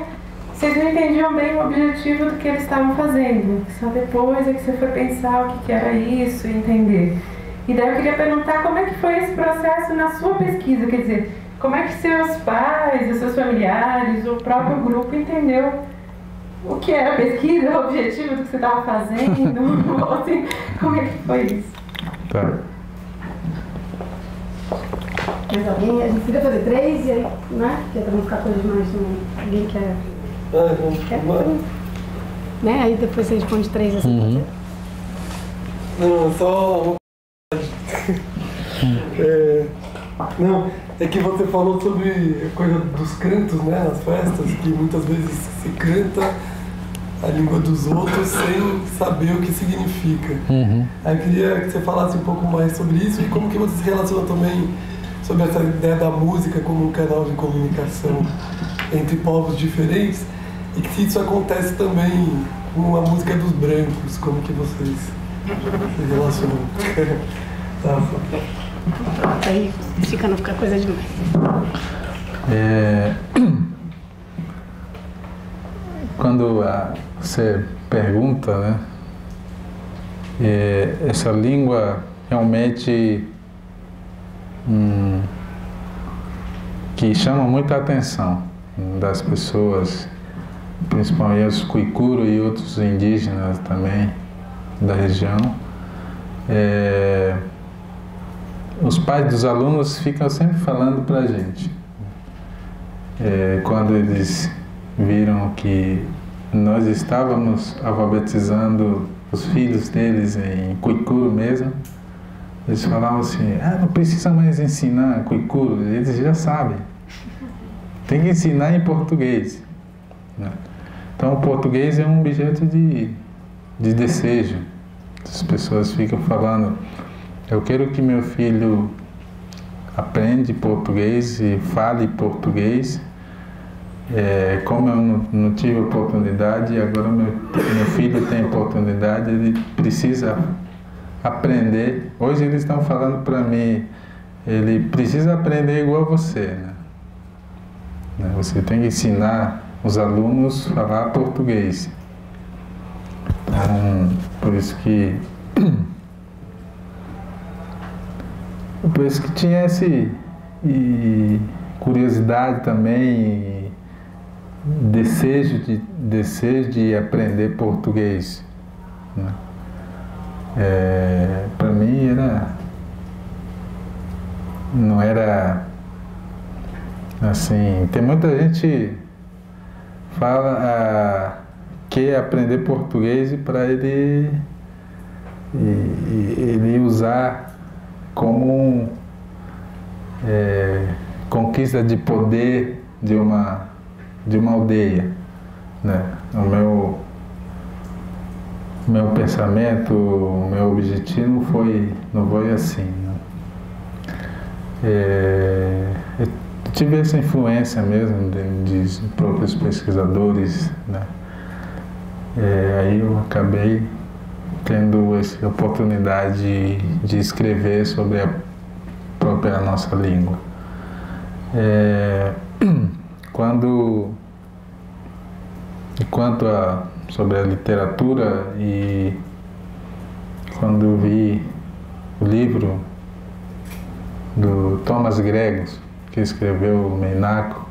S3: vocês não entendiam bem o objetivo do que eles estavam fazendo. Só depois é que você foi pensar o que era isso e entender. E daí eu queria perguntar como é que foi esse processo na sua pesquisa, quer dizer, como é que seus pais, os seus familiares, o próprio grupo entendeu o que era a pesquisa, o objetivo do que você estava fazendo, assim, como é que foi isso?
S2: Tá.
S1: Mas alguém, a gente podia fazer 3 e aí, né? Que é pra não ficar coisa demais, ninguém quer. Né? Aí depois você responde 3 assim.
S4: Não, só. Não, é que você falou sobre a coisa dos cantos, né? Nas festas, que muitas vezes se canta a língua dos outros sem saber o que significa. Aí eu queria que você falasse um pouco mais sobre isso e como que você se relaciona também sobre essa ideia da música como um canal de comunicação entre povos diferentes e que se isso acontece também com a música dos brancos, como que vocês se relacionam? Tá.
S1: Pronto, aí fica, não fica coisa demais.
S2: Quando você pergunta, né, essa língua realmente que chama muita atenção das pessoas, principalmente os Kuikuro e outros indígenas também da região. Os pais dos alunos ficam sempre falando para a gente. Quando eles viram que nós estávamos alfabetizando os filhos deles em Kuikuro mesmo, eles falavam assim, não precisa mais ensinar Kuikuro, eles já sabem. Tem que ensinar em português, né? Então o português é um objeto de desejo. As pessoas ficam falando, eu quero que meu filho aprenda português e fale português. Como eu não tive oportunidade, agora meu filho tem oportunidade, ele precisa aprender. Hoje eles estão falando para mim, ele precisa aprender igual você, né? Você tem que ensinar os alunos a falar português. Então, por isso que tinha esse curiosidade também, desejo de aprender português, né? Para mim não era assim. Tem muita gente fala que aprender português para ele usar como conquista de poder de uma aldeia, né? O meu pensamento, o meu objetivo não foi assim, né? Eu tive essa influência mesmo de próprios pesquisadores, né? Aí eu acabei tendo essa oportunidade de escrever sobre a própria nossa língua. Sobre a literatura, e quando eu vi o livro do Thomas Gregos, que escreveu o Meinaco,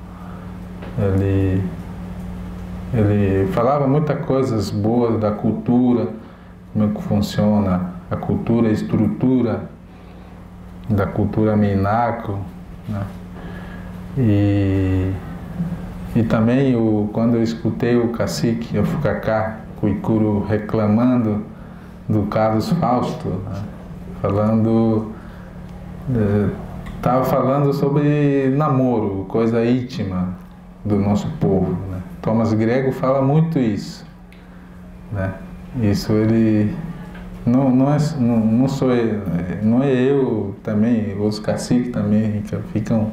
S2: ele falava muitas coisas boas da cultura, como é que funciona a cultura, a estrutura da cultura Meinaco, né? E também quando eu escutei o cacique Afucacá Kuikuro reclamando do Carlos Fausto, né? Estava falando sobre namoro, coisa íntima do nosso povo, né? Thomas Grego fala muito isso, né? Isso ele não sou eu, não é eu também, os caciques também ficam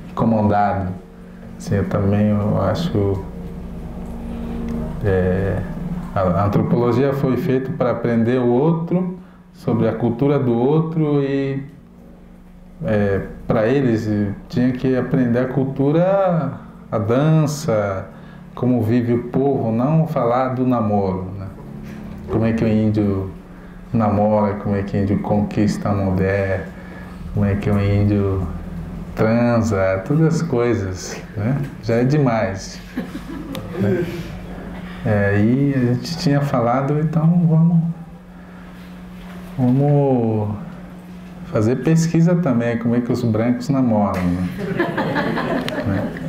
S2: incomodados. Assim, eu também acho a antropologia foi feita para aprender o outro, sobre a cultura do outro, e para eles tinha que aprender a cultura, a dança, como vive o povo, não falar do namoro, né? Como é que o índio namora, como é que o índio conquista a mulher, como é que o índio transa, todas as coisas, né? Já é demais. Né? E a gente tinha falado, então vamos fazer pesquisa também, como é que os brancos namoram. Né?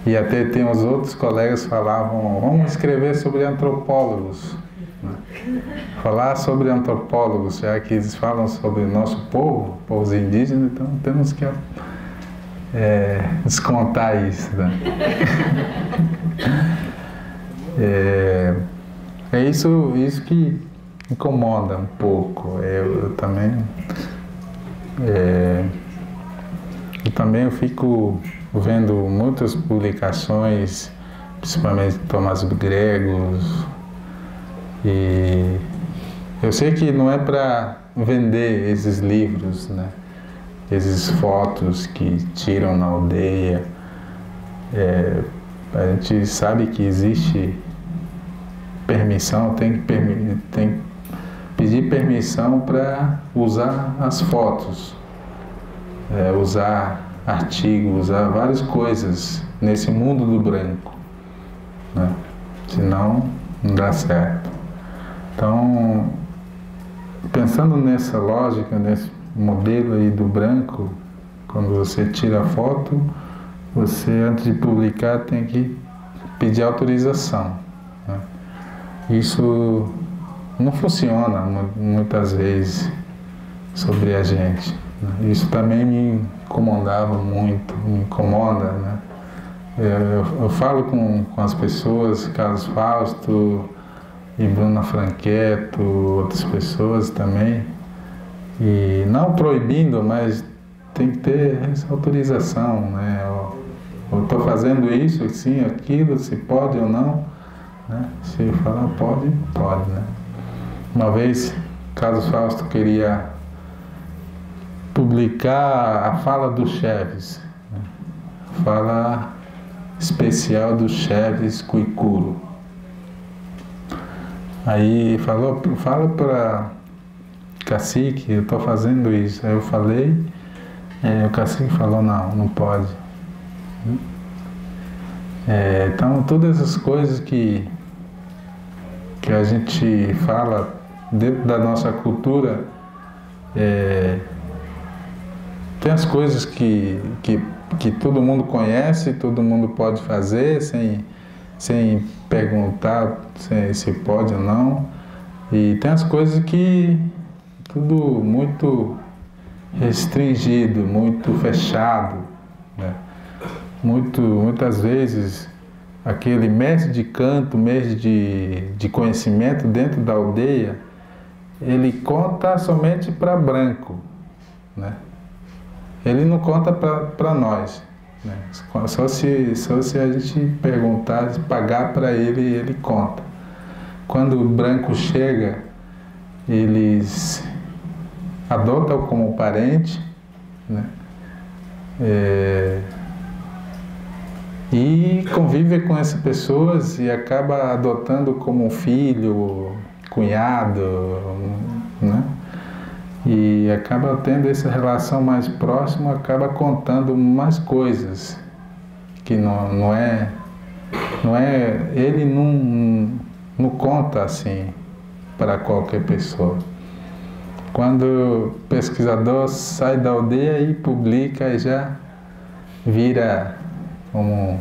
S2: E até tem os outros colegas que falavam, vamos escrever sobre antropólogos. Né? Falar sobre antropólogos, já que eles falam sobre o nosso povo, povos indígenas, então temos que descontar isso. Né? É isso que incomoda um pouco. Eu também fico vendo muitas publicações, principalmente de Tomás Gregos, e eu sei que não é para vender esses livros, né? Esses fotos que tiram na aldeia. A gente sabe que existe permissão, tem que pedir permissão para usar as fotos, usar artigos, usar várias coisas nesse mundo do branco, né? Senão não dá certo. Então, pensando nessa lógica, nesse modelo aí do branco, quando você tira a foto, você, antes de publicar, tem que pedir autorização, né? Isso não funciona muitas vezes sobre a gente, né? Isso também me incomodava muito, me incomoda, né? Eu falo com as pessoas, Carlos Fausto e Bruna Franqueto, outras pessoas também, e não proibindo, mas tem que ter essa autorização, né? Eu estou fazendo isso, sim, aquilo, se pode ou não, né? Se falar pode, né? Uma vez, Carlos Fausto queria publicar a fala do Chaves, né? Fala especial do Chaves Cuicuro. Aí fala para Cacique, eu estou fazendo isso. Aí eu falei, o Cacique falou, não pode. Então, todas as coisas que a gente fala dentro da nossa cultura, tem as coisas que todo mundo conhece, todo mundo pode fazer sem perguntar se pode ou não. E tem as coisas que tudo muito restringido, muito fechado, né? Muitas vezes aquele mestre de canto, mestre de conhecimento dentro da aldeia, ele conta somente para branco, né? Ele não conta para nós, né? Só se a gente perguntar, pagar para ele, ele conta. Quando o branco chega, eles adotam como parente, né? E convive com essas pessoas e acaba adotando como filho, cunhado, né? E acaba tendo essa relação mais próxima, acaba contando mais coisas que não é ele não conta assim para qualquer pessoa. Quando o pesquisador sai da aldeia e publica, já vira como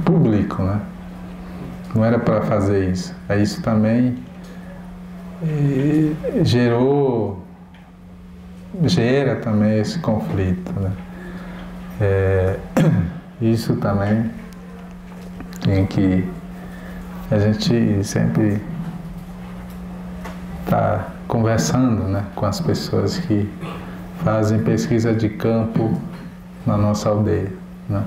S2: público, né? Não era para fazer isso. Aí isso também gera também esse conflito, né? Isso também tem que a gente sempre está conversando, né, com as pessoas que fazem pesquisa de campo na nossa aldeia, né?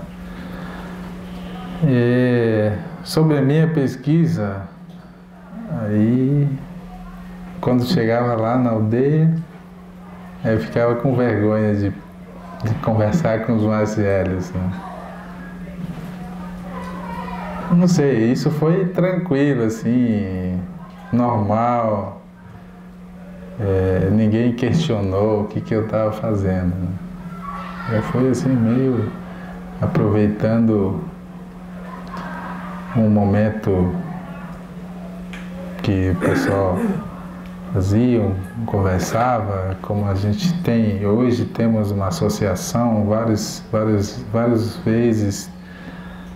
S2: Sobre a minha pesquisa, aí quando chegava lá na aldeia, eu ficava com vergonha de conversar com os mais velhos, né? não sei, isso foi tranquilo, assim, normal. Ninguém questionou o que eu estava fazendo, né? Eu fui assim meio aproveitando um momento que o pessoal fazia, conversava, como a gente tem hoje, temos uma associação, várias vezes,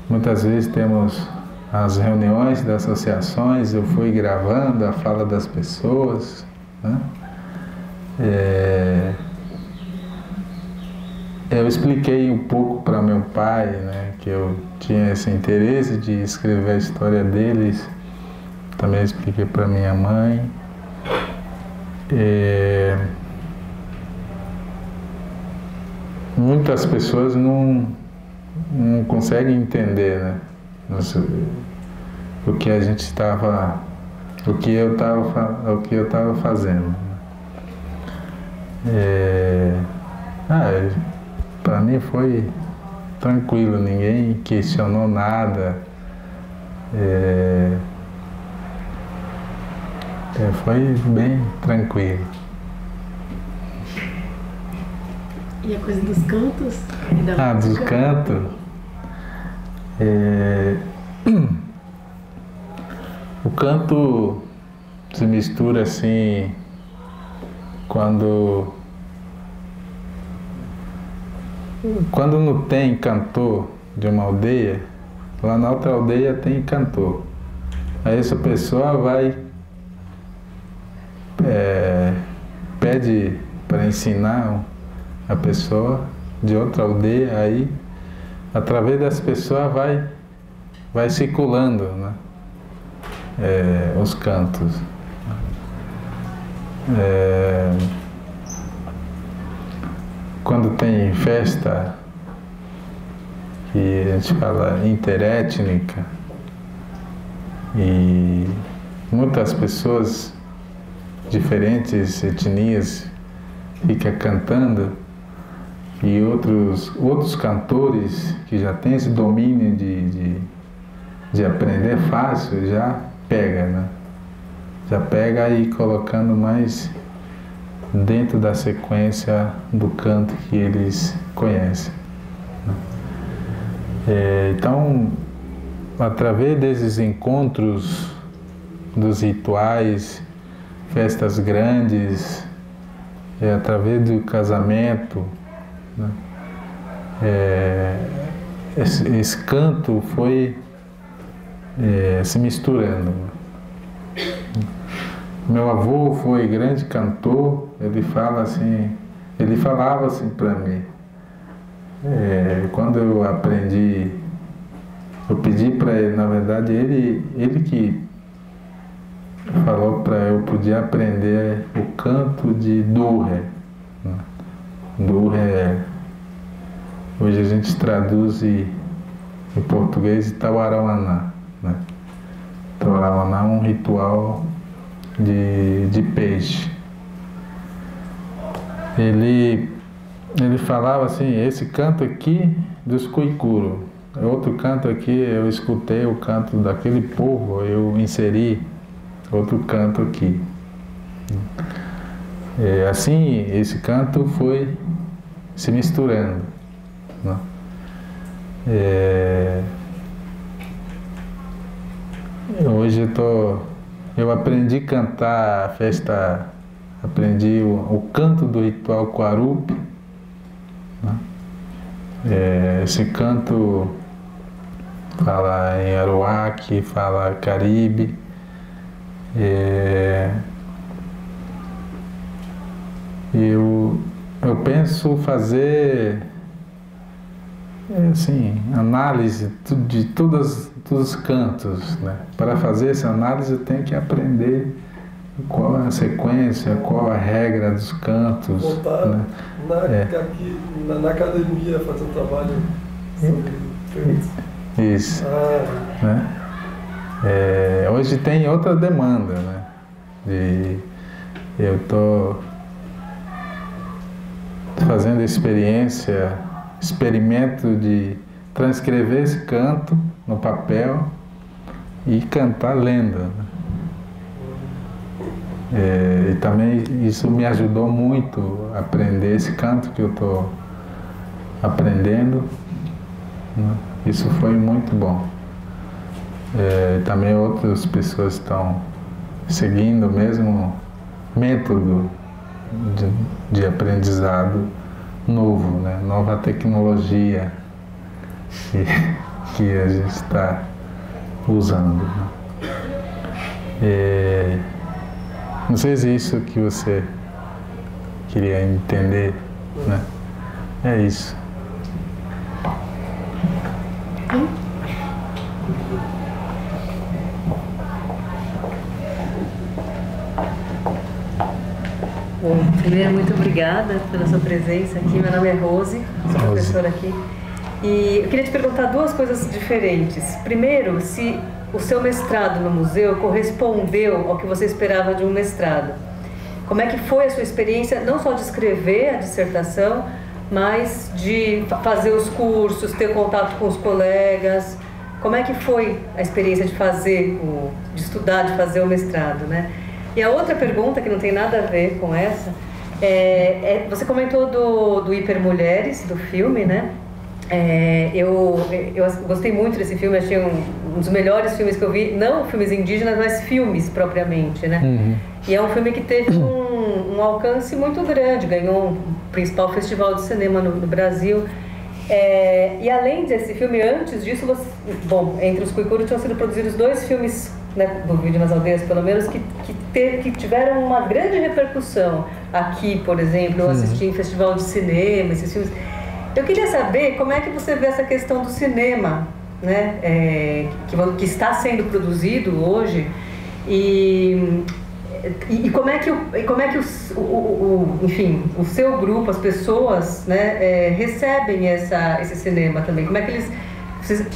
S2: muitas vezes temos as reuniões das associações, eu fui gravando a fala das pessoas, né? Eu expliquei um pouco para meu pai, né, que eu tinha esse interesse de escrever a história deles. Também expliquei para minha mãe. Muitas pessoas não conseguem entender, né, o que a gente estava, o que eu estava fazendo. Para mim foi tranquilo, ninguém questionou nada. Foi bem tranquilo.
S1: E a coisa dos cantos?
S2: Dos cantos. O canto se mistura assim quando não tem cantor de uma aldeia, lá na outra aldeia tem cantor. Aí essa pessoa vai, pede para ensinar a pessoa de outra aldeia, aí através dessa pessoa vai circulando, né? Os cantos. Quando tem festa, que a gente fala interétnica, e muitas pessoas, diferentes etnias, ficam cantando, e outros cantores que já têm esse domínio de aprender fácil, já pega, né? Já pega aí colocando mais dentro da sequência do canto que eles conhecem. Então, através desses encontros, dos rituais, festas grandes, através do casamento, né? Esse canto foi se misturando. Meu avô foi grande cantor, ele falava assim para mim. Quando eu aprendi, eu pedi para ele, na verdade, ele que falou para eu poder aprender o canto de Durré. Durré, hoje a gente traduz em português Tauarauaná, né? Tauarauaná é um ritual de peixe. Ele falava assim, esse canto aqui dos Cuicuro, outro canto aqui eu escutei o canto daquele povo, eu inseri outro canto aqui. Assim, esse canto foi se misturando, né? Hoje eu aprendi a cantar a festa, aprendi o canto do ritual Quarupi, né? Esse canto fala em Aruaque, fala Caribe. Eu penso fazer assim, análise de todos os cantos, né? Para fazer essa análise eu tenho que aprender qual é a sequência, qual a regra dos cantos.
S4: Voltar,
S2: né?
S4: Aqui na academia fazer um trabalho sobre
S2: isso. Né? Hoje tem outra demanda, né? Eu estou fazendo experimento de transcrever esse canto no papel e cantar lendo, né? E também isso me ajudou muito a aprender esse canto que eu estou aprendendo, né? Isso foi muito bom. Também outras pessoas estão seguindo o mesmo método de aprendizado novo, né? Nova tecnologia que a gente está usando, né? Não sei se é isso que você queria entender, né? É isso.
S5: Bom, primeiro, muito obrigada pela sua presença aqui. Meu nome é Rose, sou professora aqui. E eu queria te perguntar duas coisas diferentes. Primeiro, se o seu mestrado no museu correspondeu ao que você esperava de um mestrado. Como é que foi a sua experiência, não só de escrever a dissertação, mas de fazer os cursos, ter contato com os colegas? Como é que foi a experiência de fazer, de estudar, de fazer o mestrado, né? E a outra pergunta, que não tem nada a ver com essa, você comentou do Hipermulheres, do filme, né? Eu gostei muito desse filme, achei um dos melhores filmes que eu vi, não filmes indígenas, mas filmes propriamente, né? Uhum. E é um filme que teve um alcance muito grande, ganhou um principal festival de cinema no Brasil. E além desse filme, antes disso, entre os Kuikuru tinham sido produzidos 2 filmes, né, do Vídeo nas Aldeias, pelo menos, que tiveram uma grande repercussão. Aqui, por exemplo, eu assisti em festival de cinema, esses filmes. Eu queria saber como é que você vê essa questão do cinema, né, que está sendo produzido hoje, e como é que enfim, o seu grupo, as pessoas, né, recebem esse cinema também? Como é que eles,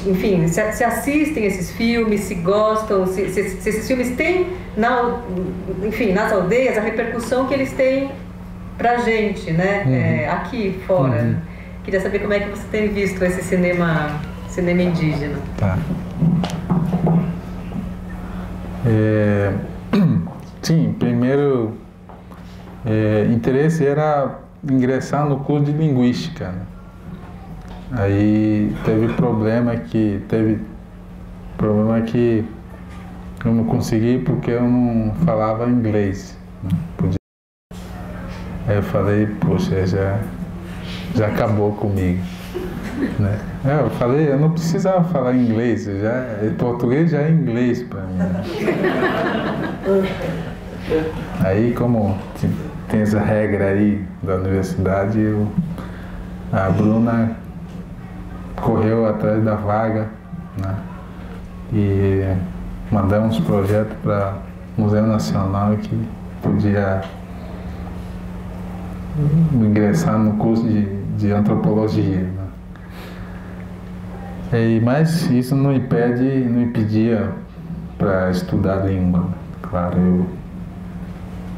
S5: enfim, se assistem esses filmes, se gostam, se esses filmes têm, enfim, nas aldeias, a repercussão que eles têm pra gente, né, aqui fora. Uhum. Queria saber como é que você tem visto esse cinema indígena.
S2: Tá. Sim, primeiro interesse era ingressar no curso de linguística, né? Aí teve problema que eu não consegui porque eu não falava inglês, né? Aí eu falei, poxa, já acabou comigo, né? Eu falei, eu não precisava falar inglês, português já é inglês para mim. Aí, como tem essa regra aí da universidade, a Bruna correu atrás da vaga, né? E mandamos projetos para o Museu Nacional que podia ingressar no curso de antropologia, né? Mas isso não impedia para estudar língua. Claro,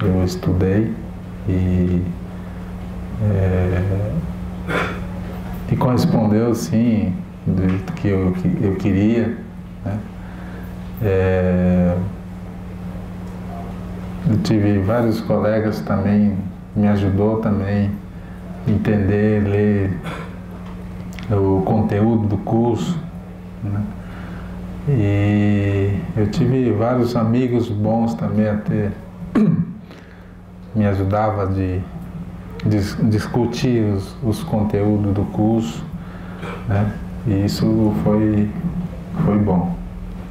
S2: eu estudei e correspondeu, sim, do que eu queria, né? Eu tive vários colegas também, me ajudou também a entender, ler o conteúdo do curso, né? E eu tive vários amigos bons também, até me ajudava de discutir os conteúdos do curso, né? E isso foi bom,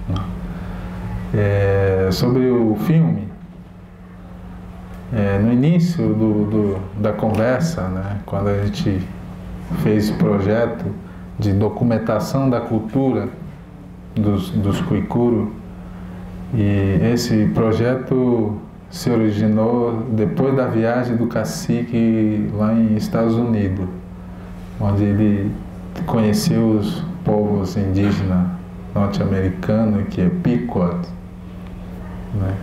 S2: né? Sobre o filme, no início da conversa, né, quando a gente fez o projeto de documentação da cultura dos Kuikuru, e esse projeto se originou depois da viagem do cacique lá em Estados Unidos, onde ele conheceu os povos indígenas norte-americanos, que é Pequot, né?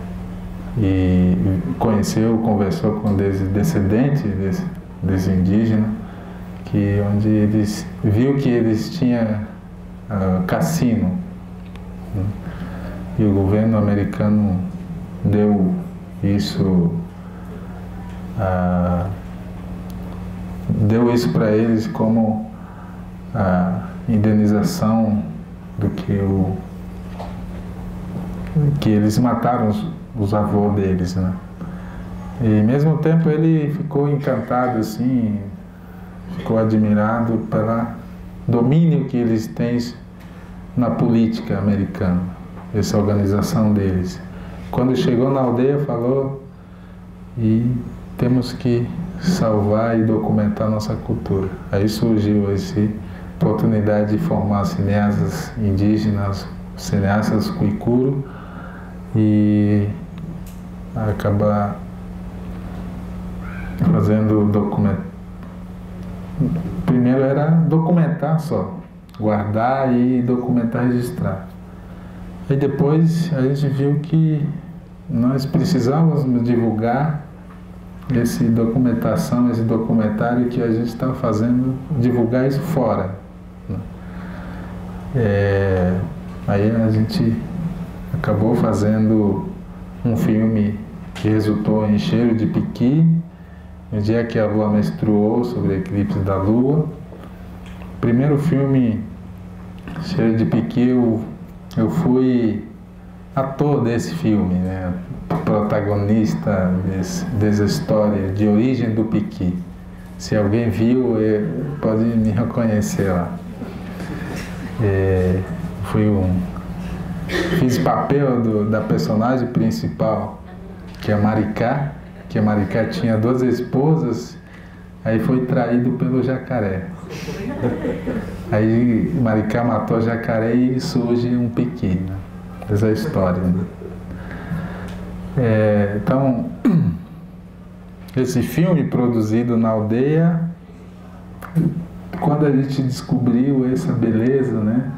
S2: E conversou com descendentes desse indígena, onde eles viu que eles tinham cassino, né? E o governo americano deu isso para eles como a indenização do que eles mataram os avós deles, né? E ao mesmo tempo ele ficou encantado, assim, ficou admirado pelo domínio que eles têm na política americana, essa organização deles. Quando chegou na aldeia, falou: e temos que salvar e documentar nossa cultura. Aí surgiu essa oportunidade de formar cineastas indígenas, cineastas Kuikuro, e acabar fazendo documento. Primeiro era documentar só, guardar e documentar, registrar. E depois a gente viu que nós precisávamos divulgar essa documentação, esse documentário que a gente estava fazendo, divulgar isso fora. Aí a gente acabou fazendo um filme que resultou em Cheiro de Piqui, no dia que a lua menstruou, sobre o eclipse da lua. O primeiro filme, Cheiro de Piqui, eu fui ator desse filme, né? Protagonista dessa história de origem do piqui. Se alguém viu, pode me reconhecer lá. Fiz papel da personagem principal, que é Maricá, que a Maricá tinha 2 esposas, aí foi traído pelo jacaré. Aí Maricá matou o jacaré e surge um piqui, né? Essa é a história, né? Então, esse filme produzido na aldeia, quando a gente descobriu essa beleza, né,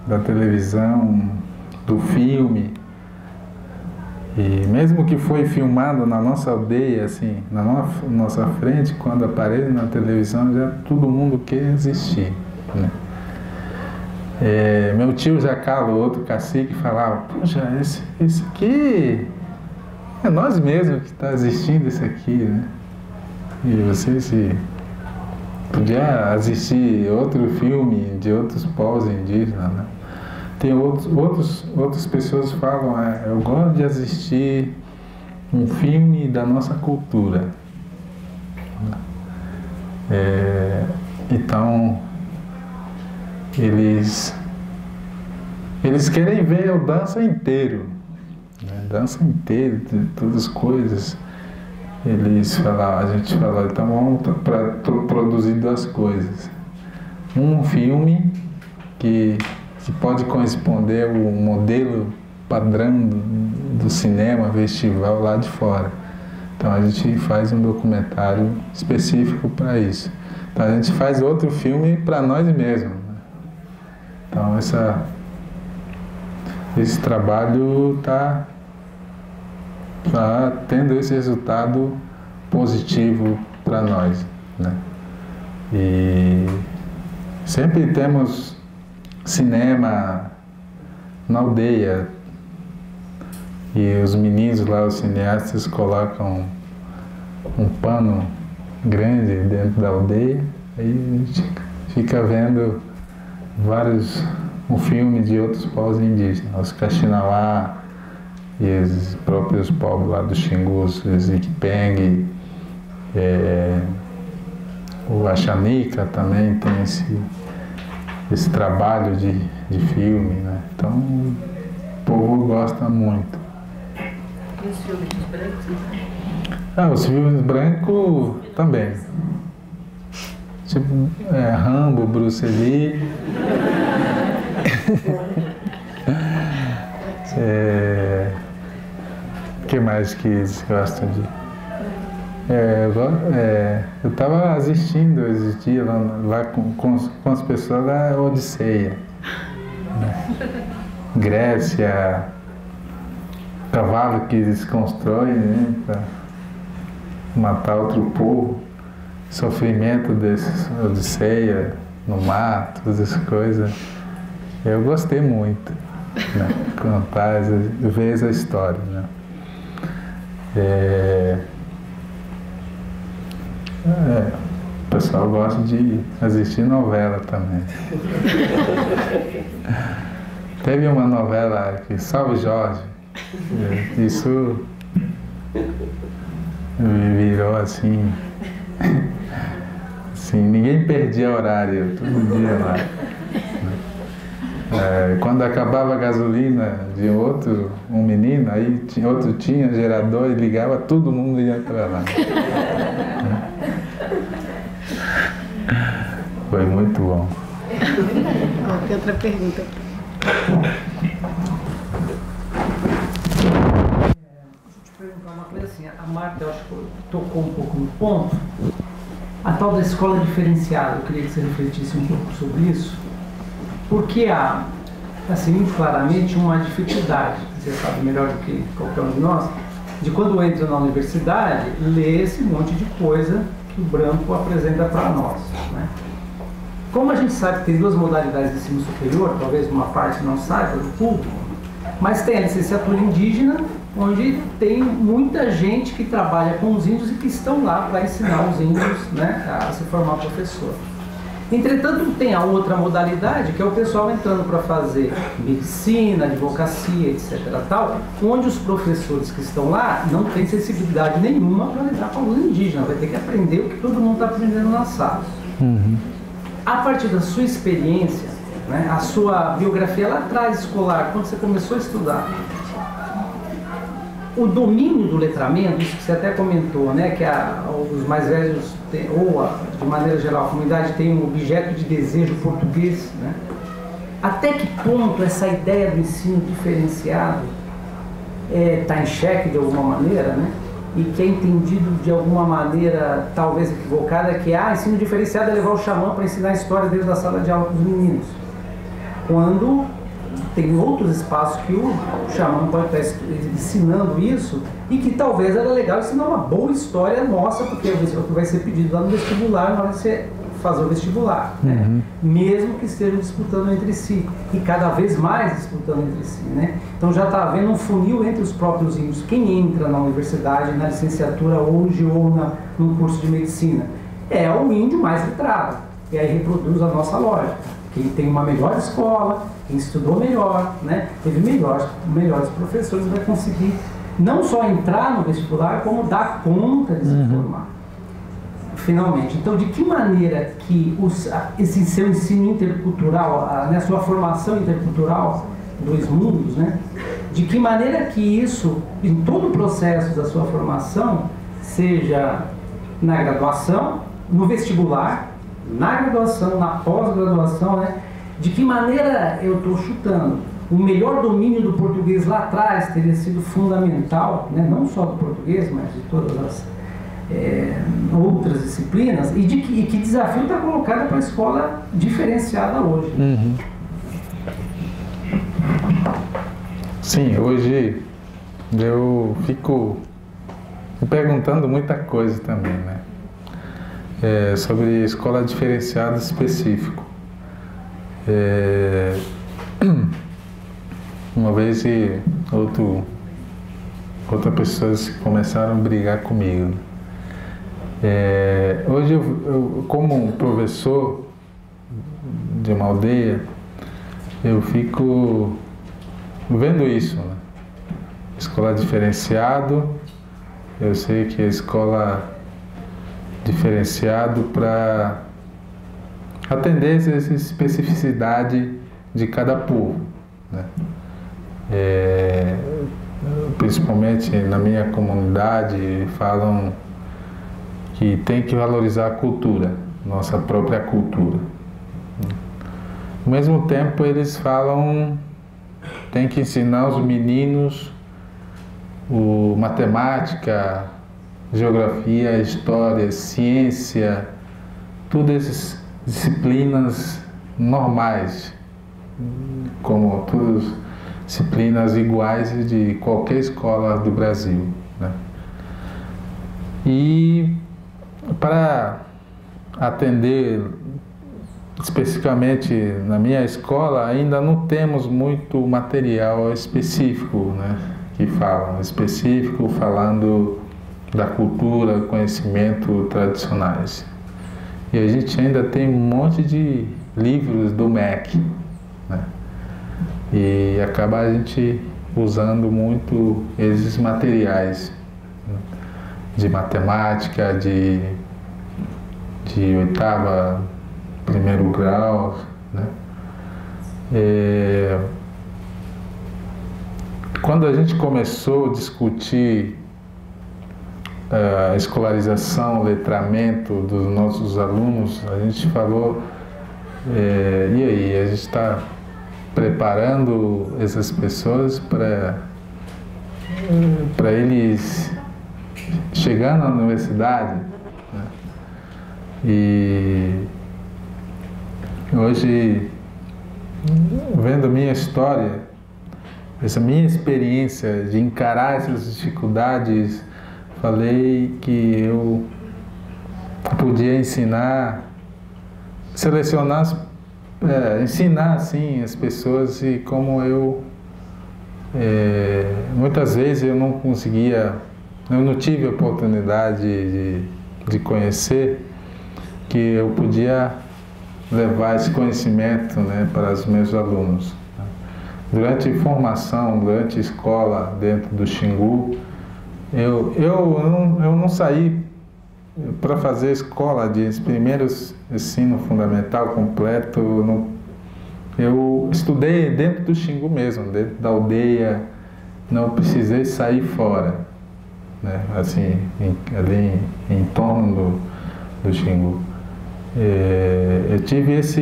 S2: da televisão, do filme, e mesmo que foi filmado na nossa aldeia, assim, na nossa frente, quando aparece na televisão, já todo mundo quer assistir, né? Meu tio Jacalo, outro cacique, falava: poxa, esse aqui é nós mesmos que está assistindo isso aqui, né? E você podia assistir outro filme de outros povos indígenas, né? Tem outras pessoas que falam: eu gosto de assistir um filme da nossa cultura. Então, eles querem ver a dança inteiro, né? Dança inteira, de todas as coisas. A gente falou: então vamos produzir 2 coisas. Um filme que pode corresponder ao modelo padrão do cinema festival lá de fora. Então a gente faz um documentário específico para isso. Então a gente faz outro filme para nós mesmos, né? Então esse trabalho está tendo esse resultado positivo para nós, né? E sempre temos cinema na aldeia, e os meninos lá, os cineastas, colocam um pano grande dentro da aldeia, aí a gente fica vendo um filme de outros povos indígenas, os Kaxinawá e os próprios povos lá do Xingus, os Iquipeng, o Axanica também tem esse trabalho de filme, né? Então o povo gosta muito.
S5: E os filmes brancos?
S2: Os filmes brancos também. Tipo Rambo, Bruce Lee. O que mais que eles gostam de? Eu estava assistindo esses dias lá com as pessoas da Odisseia, né? Grécia, cavalo que eles constroem, né, para matar outro povo, sofrimento dessa Odisseia no mar, todas essas coisas. Eu gostei muito. né? Contar, ver essa história, né? O pessoal gosta de assistir novela também. Teve uma novela que Salve Jorge, isso virou assim, ninguém perdia horário, todo dia lá. Quando acabava a gasolina de um menino, aí outro tinha gerador e ligava, todo mundo ia para lá. Foi muito bom.
S1: Tem outra pergunta.
S6: Deixa eu te perguntar uma coisa assim, a Marta, eu acho que tocou um pouco no ponto. A tal da escola diferenciada, eu queria que você refletisse um pouco sobre isso, porque há, assim, muito claramente, uma dificuldade, você sabe melhor do que qualquer um de nós, de quando entra na universidade, ler esse monte de coisa que o branco apresenta para nós, né? Como a gente sabe que tem duas modalidades de ensino superior, talvez uma parte não saiba do público, mas tem a licenciatura indígena, onde tem muita gente que trabalha com os índios e que estão lá para ensinar os índios, né, a se formar professor. Entretanto, tem a outra modalidade, que é o pessoal entrando para fazer medicina, advocacia, etc. tal, onde os professores que estão lá não têm sensibilidade nenhuma para lidar com o aluno indígena, vai ter que aprender o que todo mundo está aprendendo na sala. A partir da sua experiência, né, a sua biografia lá atrás escolar, quando você começou a estudar, o domínio do letramento, isso que você até comentou, né, que os mais velhos, de maneira geral, a comunidade tem um objeto de desejo português, né? Até que ponto essa ideia do ensino diferenciado está em xeque de alguma maneira, né? E que é entendido de alguma maneira talvez equivocada, que ensino diferenciado é levar o xamã para ensinar a história dentro da sala de aula para os meninos, quando tem outros espaços que o xamã pode estar ensinando isso, e que talvez era legal ensinar uma boa história nossa, porque é o que vai ser pedido lá no vestibular na hora de você fazer o vestibular, né? Mesmo que estejam disputando entre si, e cada vez mais disputando entre si, né? Então já está havendo um funil entre os próprios índios. Quem entra na universidade, na licenciatura hoje ou num curso de medicina é o índio mais letrado, e aí reproduz a nossa lógica. Quem tem uma melhor escola, quem estudou melhor, né, teve melhores professores, vai conseguir não só entrar no vestibular, como dar conta de se formar, finalmente. Então, de que maneira que esse seu ensino intercultural, a sua formação intercultural, dois mundos, né, de que maneira que isso, em todo o processo da sua formação, seja na graduação, no vestibular, na graduação, na pós-graduação, né? De que maneira, eu estou chutando, o melhor domínio do português lá atrás teria sido fundamental, né? Não só do português, mas de todas as outras disciplinas, e que desafio está colocado para a escola diferenciada hoje.
S2: Sim, hoje eu fico me perguntando muita coisa também, né? Sobre escola diferenciada específico. Uma vez outras pessoas começaram a brigar comigo. Hoje eu, como professor de uma aldeia, eu fico vendo isso, né? Escola diferenciado, eu sei que a escola diferenciado para atender essa especificidade de cada povo, né? Principalmente na minha comunidade falam que tem que valorizar a cultura, nossa própria cultura. Ao mesmo tempo eles falam tem que ensinar os meninos matemática, geografia, história, ciência, todas essas disciplinas normais, como todas disciplinas iguais de qualquer escola do Brasil, né? E para atender especificamente na minha escola, ainda não temos muito material específico, né, que falam, específico falando da cultura, conhecimento tradicionais. E a gente ainda tem um monte de livros do MEC, né, e acaba a gente usando muito esses materiais, né, de matemática, de oitava, primeiro grau, né? Quando a gente começou a discutir a escolarização, o letramento dos nossos alunos, a gente falou, e aí, a gente está preparando essas pessoas para eles chegar na universidade, né? E hoje, vendo minha história, essa minha experiência de encarar essas dificuldades, falei que eu podia ensinar, selecionar, ensinar assim as pessoas, e como eu muitas vezes eu não conseguia, eu não tive a oportunidade de conhecer, que eu podia levar esse conhecimento, né, para os meus alunos. Durante formação, durante escola dentro do Xingu, eu não saí para fazer escola de primeiros ensino fundamental completo. Eu estudei dentro do Xingu mesmo, dentro da aldeia, não precisei sair fora, né, assim, ali em torno do Xingu. Eu tive essa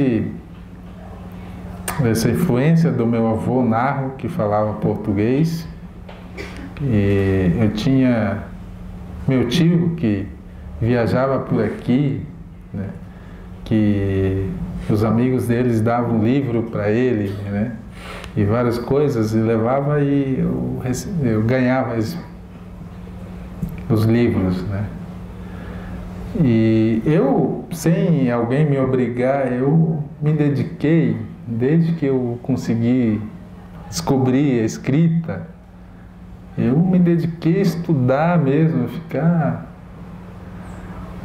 S2: influência do meu avô Narro, que falava português, e eu tinha meu tio que viajava por aqui, né, que os amigos deles davam livro para ele, né, e várias coisas, e levava, e eu ganhava os livros, né. E eu, sem alguém me obrigar, eu me dediquei, desde que eu consegui descobrir a escrita, eu me dediquei a estudar mesmo, ficar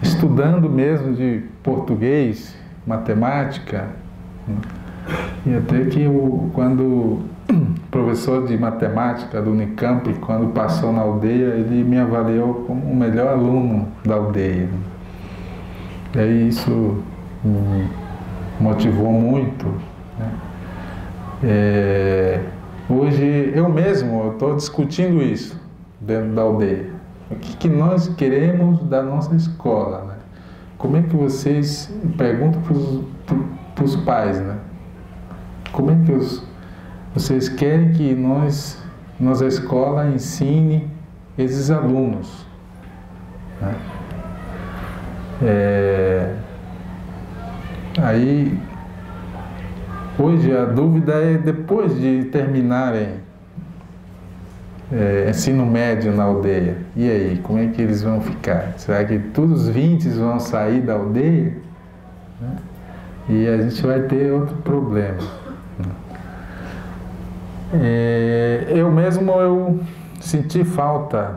S2: estudando mesmo de português, matemática, e até que quando o professor de matemática do Unicamp, quando passou na aldeia, ele me avaliou como o melhor aluno da aldeia. E aí isso me motivou muito, né? Hoje eu mesmo estou discutindo isso dentro da aldeia. O que nós queremos da nossa escola, né? Como é que vocês perguntam para os pais, né? Como é que vocês querem que nossa escola ensine esses alunos, né? Aí, hoje a dúvida é, depois de terminarem ensino médio na aldeia, e aí, como é que eles vão ficar? Será que todos os 20 vão sair da aldeia, né? E a gente vai ter outro problema. Eu mesmo senti falta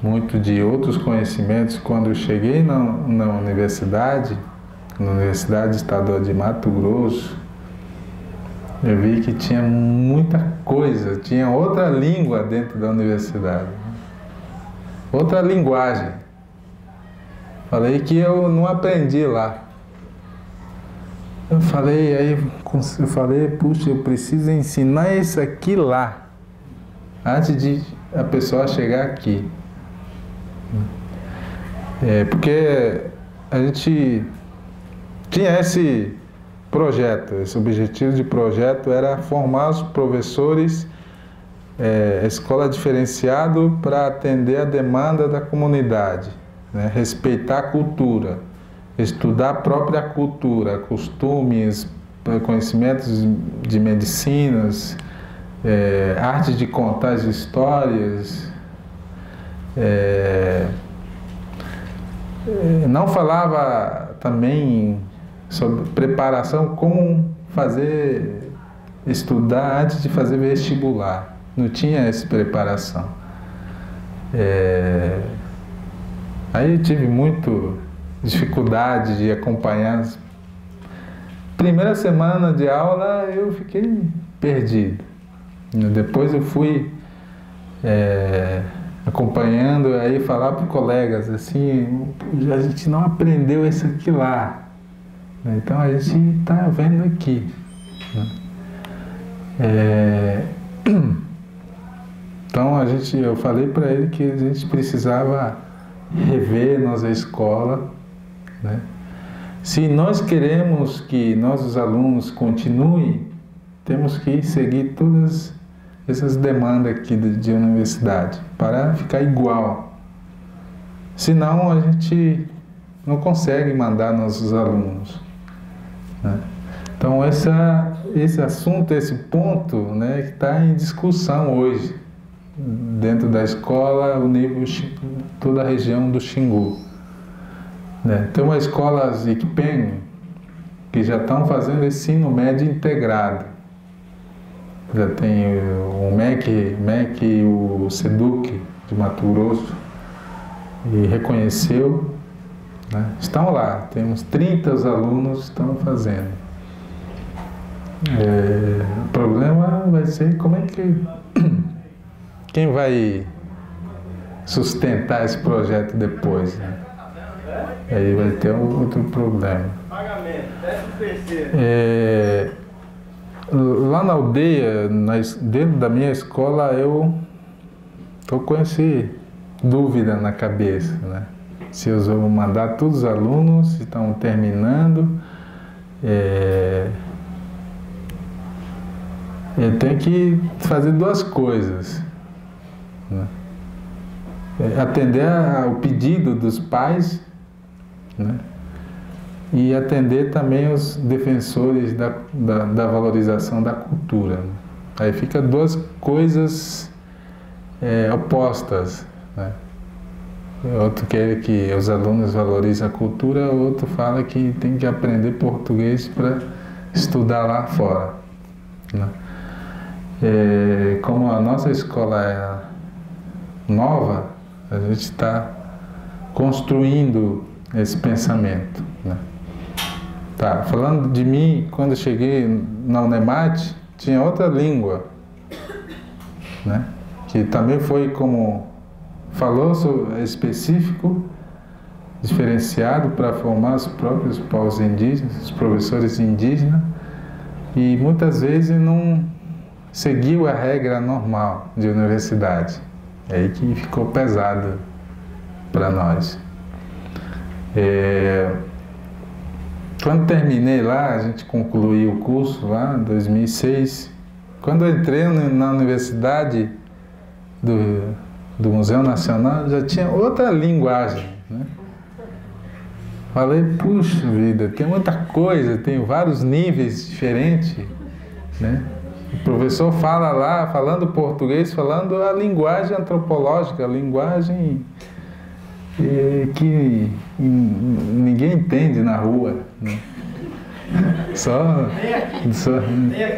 S2: muito de outros conhecimentos quando eu cheguei na Universidade Estadual de Mato Grosso. Eu vi que tinha muita coisa, tinha outra língua dentro da universidade, outra linguagem. Falei que eu não aprendi lá. Eu falei, puxa, eu preciso ensinar isso aqui lá, antes de a pessoa chegar aqui. Porque a gente tinha esse projeto, esse objetivo de projeto era formar os professores escola diferenciado para atender a demanda da comunidade, né? Respeitar a cultura, estudar a própria cultura, costumes, conhecimentos de medicinas, arte de contar as histórias. Não falava também sobre preparação, como estudar antes de fazer vestibular. Não tinha essa preparação. Aí eu tive muito dificuldade de acompanhar. Primeira semana de aula eu fiquei perdido. Depois eu fui acompanhando, aí falar para os colegas assim, a gente não aprendeu isso aqui lá. Então a gente está vendo aqui. Então eu falei para ele que a gente precisava rever nossa escola, né? Se nós queremos que nossos alunos continuem, temos que seguir todas essas demandas aqui de universidade para ficar igual. Senão a gente não consegue mandar nossos alunos, né? Então esse assunto, esse ponto, né, que está em discussão hoje dentro da escola, o nível, toda a região do Xingu, né? Tem umas escolas Iquipeng que já estão fazendo ensino médio integrado. Já tem o MEC e o SEDUC de Mato Grosso, e reconheceu, né? Estão lá, temos 30 alunos que estão fazendo. O problema vai ser como é que quem vai sustentar esse projeto depois, né? Aí vai ter outro problema. Lá na aldeia, dentro da minha escola, eu estou com essa dúvida na cabeça, né? Se eu vou mandar todos os alunos, se estão terminando. Eu tenho que fazer duas coisas, né? Atender ao pedido dos pais, né? E atender também os defensores da valorização da cultura, né? Aí fica duas coisas opostas, né? Outro quer que os alunos valorizem a cultura, outro fala que tem que aprender português para estudar lá fora, né? Como a nossa escola é nova, a gente está construindo esse pensamento, né? Tá, falando de mim, quando eu cheguei na Unemate, tinha outra língua, né? Que também foi, como falou, específico, diferenciado para formar os próprios povos indígenas, os professores indígenas, e muitas vezes não seguiu a regra normal de universidade. É aí que ficou pesado para nós. Quando terminei lá, a gente concluiu o curso lá em 2006. Quando eu entrei na universidade do Museu Nacional, já tinha outra linguagem, né? Falei, puxa vida, tem muita coisa, tem vários níveis diferentes, né? O professor fala lá, falando português, falando a linguagem antropológica, a linguagem que ninguém entende na rua, né?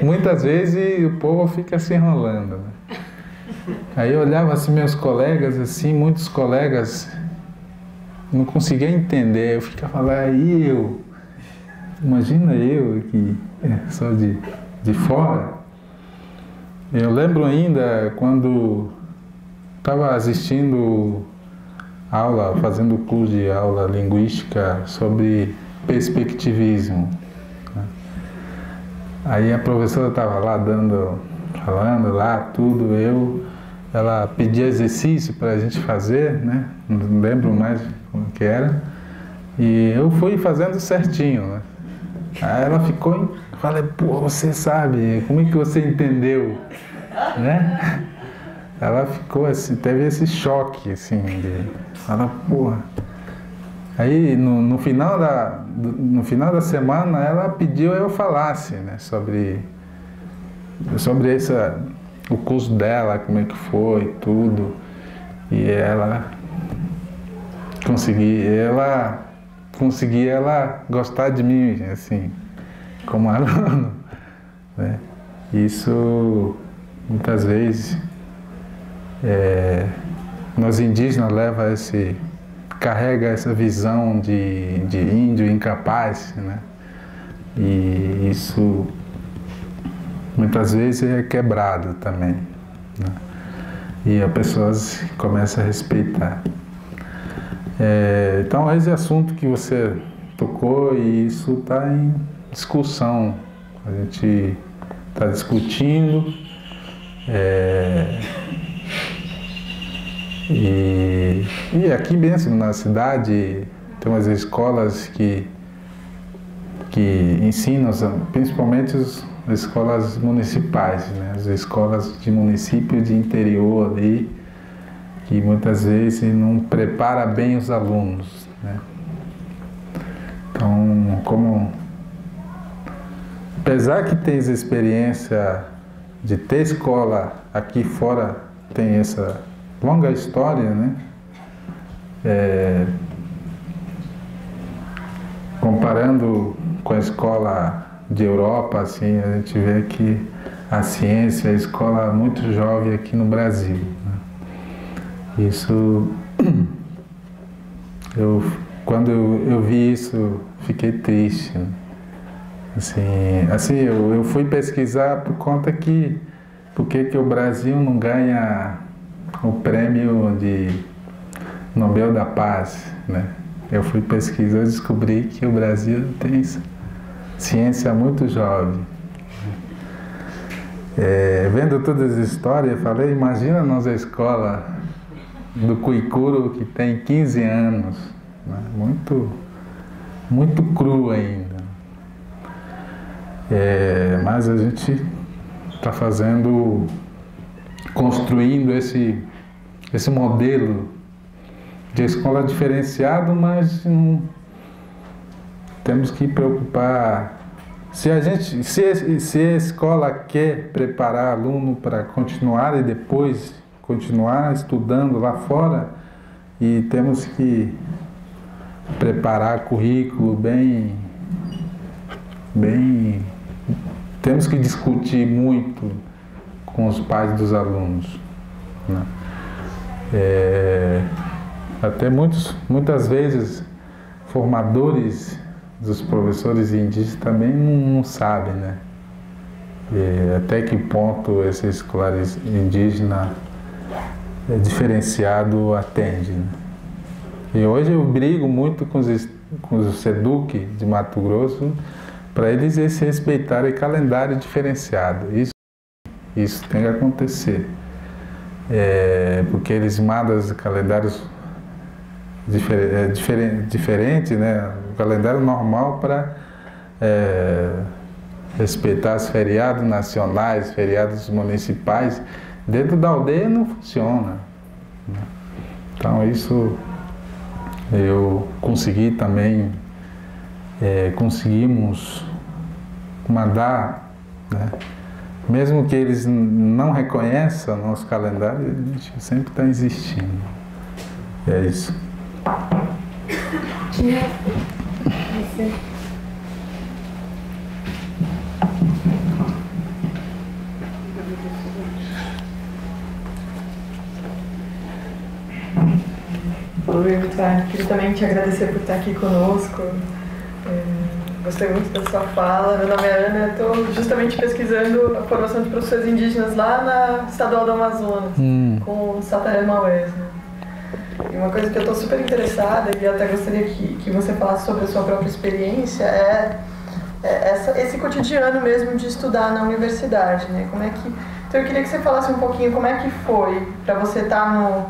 S2: Muitas vezes o povo fica se enrolando, né? Aí eu olhava assim meus colegas, assim, muitos colegas não conseguiam entender. Eu ficava lá, imagina eu aqui, só de fora. Eu lembro ainda quando estava assistindo aula, fazendo curso de aula linguística sobre perspectivismo, né? Aí a professora estava lá falando lá tudo, ela pedia exercício para a gente fazer, né? Não lembro mais como que era, e eu fui fazendo certinho, né? Aí ela ficou, falei, pô, você sabe, como é que você entendeu, né? Ela ficou assim, teve esse choque, assim, ela, porra. Aí no final da semana ela pediu eu falasse, né, sobre o curso dela, como é que foi, tudo. E ela consegui ela gostar de mim, assim, como aluno, né? Isso, muitas vezes, nós indígenas carrega essa visão de índio incapaz, né? E isso, muitas vezes, é quebrado também, né? E as pessoas começam a respeitar. Então, esse assunto que você tocou, e isso está em discussão. A gente está discutindo. E aqui mesmo na cidade tem umas escolas que ensinam, principalmente as escolas municipais, né? As escolas de município de interior ali, que muitas vezes não prepara bem os alunos, né? Então, apesar que tens experiência de ter escola aqui fora, tem essa longa história, né? Comparando com a escola de Europa, assim, a gente vê que a ciência é a escola muito jovem aqui no Brasil, né? Isso, quando eu vi isso, fiquei triste, né? Assim, eu fui pesquisar por conta por que o Brasil não ganha o prêmio de Nobel da Paz, né? Eu fui pesquisar e descobri que o Brasil tem ciência muito jovem. Vendo todas as histórias, eu falei, imagina a nossa escola do Cuicuro, que tem 15 anos, né? Muito cru ainda. Mas a gente está construindo esse modelo de escola diferenciado, mas não temos que preocupar. Se a escola quer preparar aluno para continuar e depois continuar estudando lá fora, e temos que preparar currículo bem, temos que discutir muito com os pais dos alunos, né? Até muitas vezes formadores dos professores indígenas também não sabem, né? Até que ponto esse escolar indígena diferenciado atende, né? E hoje eu brigo muito com os SEDUC de Mato Grosso para eles se respeitarem calendário diferenciado. Isso tem que acontecer. Porque eles mandam os calendários diferentes, né? O calendário normal para respeitar os feriados nacionais, feriados municipais. Dentro da aldeia não funciona, né? Então isso eu consegui também, conseguimos mandar, né? Mesmo que eles não reconheçam o nosso calendário, a gente sempre está existindo. É isso.
S3: Tia, você. Oi, Vitor. Queria também te agradecer por estar aqui conosco. Gostei muito da sua fala. Meu nome é Ana, eu estou justamente pesquisando a formação de professores indígenas lá na Estadual do Amazonas, com o Sataré Maués, né? E uma coisa que eu estou super interessada e até gostaria que você falasse sobre a sua própria experiência esse cotidiano mesmo de estudar na universidade, né? Então eu queria que você falasse um pouquinho como é que foi para você estar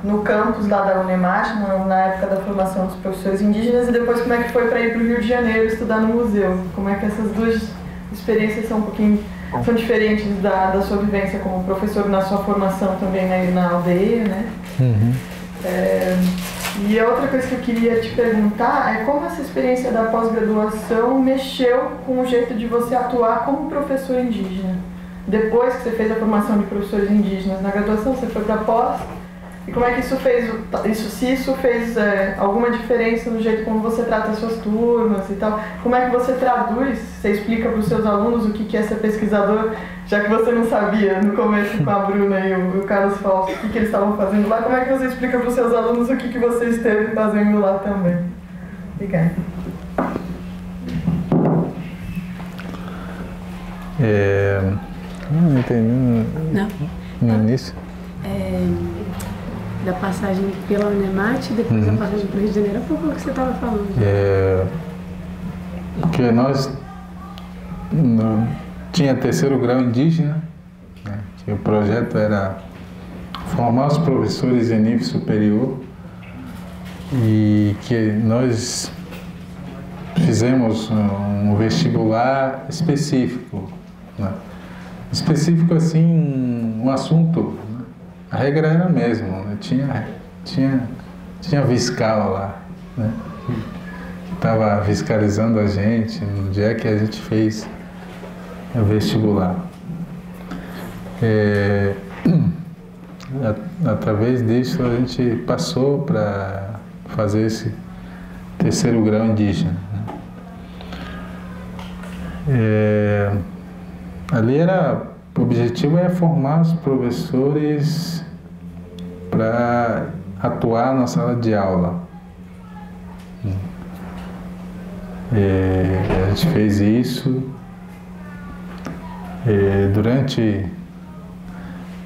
S3: no campus lá da Unemach, na época da formação dos professores indígenas, e depois como é que foi para ir para o Rio de Janeiro estudar no museu. Como é que essas duas experiências são diferentes da sua vivência como professor na sua formação também aí na aldeia, né?
S2: Uhum.
S3: E a outra coisa que eu queria te perguntar é como essa experiência da pós-graduação mexeu com o jeito de você atuar como professor indígena. Depois que você fez a formação de professores indígenas na graduação, você foi para pós,
S7: E como é que isso fez, se isso fez alguma diferença no jeito como você trata as suas turmas e tal? Como é que você traduz, você explica para os seus alunos o que é ser pesquisador, já que você não sabia no começo com a Bruna e o Carlos Fausto o que eles estavam fazendo lá, como é que você explica para os seus alunos o que você esteve fazendo lá também? Obrigada.
S2: Não entendi no início.
S1: Da passagem pela Unemate e depois da passagem para o Rio de Janeiro. Foi o que você estava falando.
S2: Porque nós tinha terceiro grau indígena, né, que o projeto era formar os professores em nível superior e que nós fizemos um vestibular específico, né? Específico assim, um assunto. A regra era a mesma, né? Tinha fiscal lá, né? Que estava fiscalizando a gente no dia que a gente fez o vestibular. Através disso a gente passou para fazer esse terceiro grau indígena. Ali o objetivo é formar os professores para atuar na sala de aula. A gente fez isso. Durante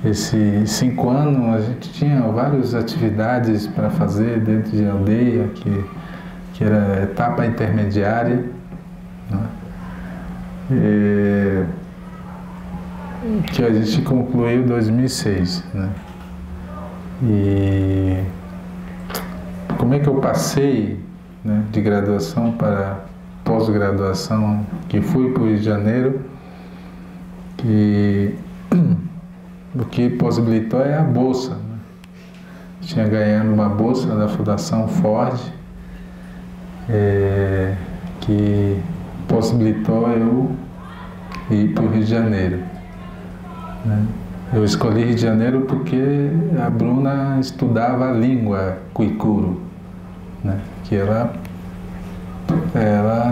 S2: esses 5 anos a gente tinha várias atividades para fazer dentro de aldeia, que era etapa intermediária, né? Que a gente concluiu em 2006, né? E como é que eu passei, né, de graduação para pós-graduação, que fui para o Rio de Janeiro, o que possibilitou é a bolsa, né? Tinha ganhado uma bolsa da Fundação Ford, que possibilitou eu ir para o Rio de Janeiro, né? Eu escolhi Rio de Janeiro porque a Bruna estudava a língua cuicuro, né? Que ela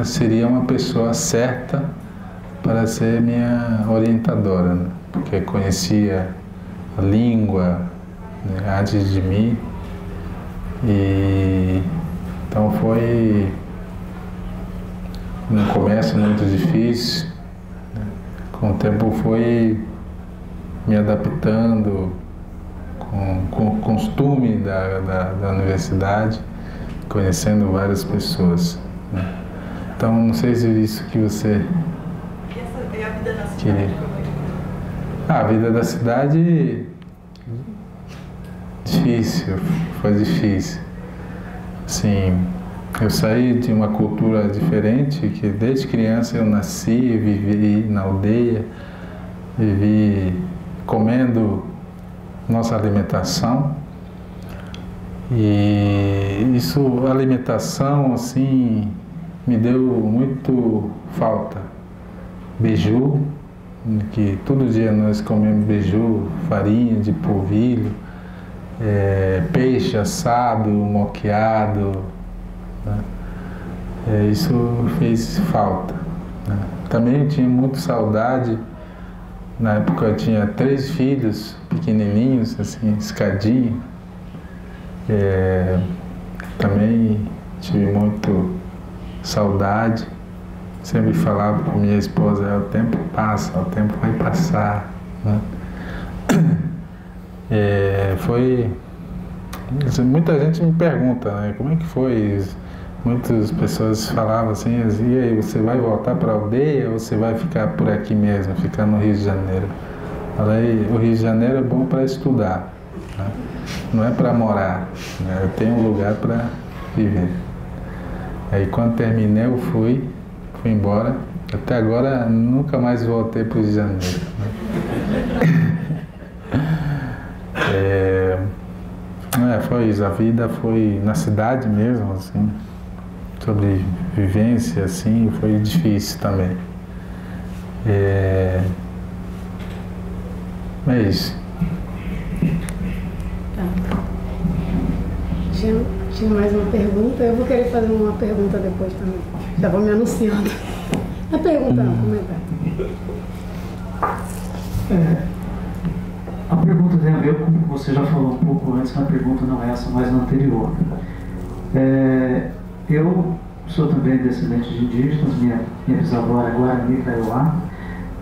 S2: seria uma pessoa certa para ser minha orientadora, né? Porque conhecia a língua, né, antes de mim. E então foi no começo muito difícil, né? Com o tempo foi me adaptando com o costume da universidade, conhecendo várias pessoas, né? Então, não sei se é isso que você
S7: E a vida na cidade?
S2: queria. A vida da cidade, difícil, foi difícil. Assim, eu saí de uma cultura diferente, que desde criança eu nasci e vivi na aldeia, vivi comendo nossa alimentação, e isso, a alimentação, assim, me deu muito falta. Beiju, que todo dia nós comemos beiju, farinha de polvilho, peixe assado, moqueado, né? Isso fez falta, né? Também eu tinha muita saudade. Na época eu tinha 3 filhos pequenininhos, assim, escadinho. Também tive muito saudade. Sempre falava com minha esposa, o tempo passa, o tempo vai passar, né? Muita gente me pergunta, né, como é que foi? Muitas pessoas falavam assim, e aí, você vai voltar para a aldeia ou você vai ficar por aqui mesmo, ficar no Rio de Janeiro? Falei, o Rio de Janeiro é bom para estudar, né? Não é para morar, né? Eu tenho um lugar para viver. Aí quando terminei eu fui embora. Até agora nunca mais voltei para o Rio de Janeiro, né? Foi isso, a vida foi na cidade mesmo, assim. Sobrevivência, assim, foi difícil também. É isso.
S1: Tá. tinha mais uma pergunta. Eu vou querer fazer uma pergunta depois também. Já vou me anunciando. A pergunta não, comentário.
S8: A pergunta tem a ver com o que você já falou um pouco antes, na pergunta não essa, mas na anterior. Eu sou também descendente de indígenas, minha bisavó era Guarani, Kaiowá,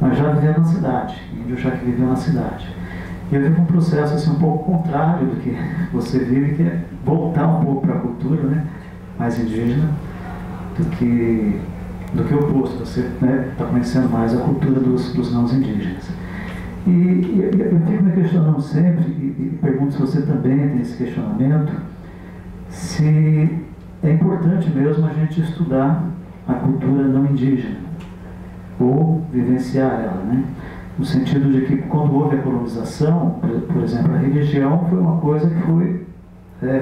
S8: mas já viveu na cidade, índio já que viveu na cidade. E eu vivo um processo assim, um pouco contrário do que você vive, que é voltar um pouco para a cultura, né, mais indígena, do que o oposto. Você está conhecendo mais a cultura dos não indígenas. E eu fico me questionando sempre, e pergunto se você também tem esse questionamento, se é importante mesmo a gente estudar a cultura não indígena, ou vivenciar ela, né? No sentido de que quando houve a colonização, por exemplo, a religião foi uma coisa que foi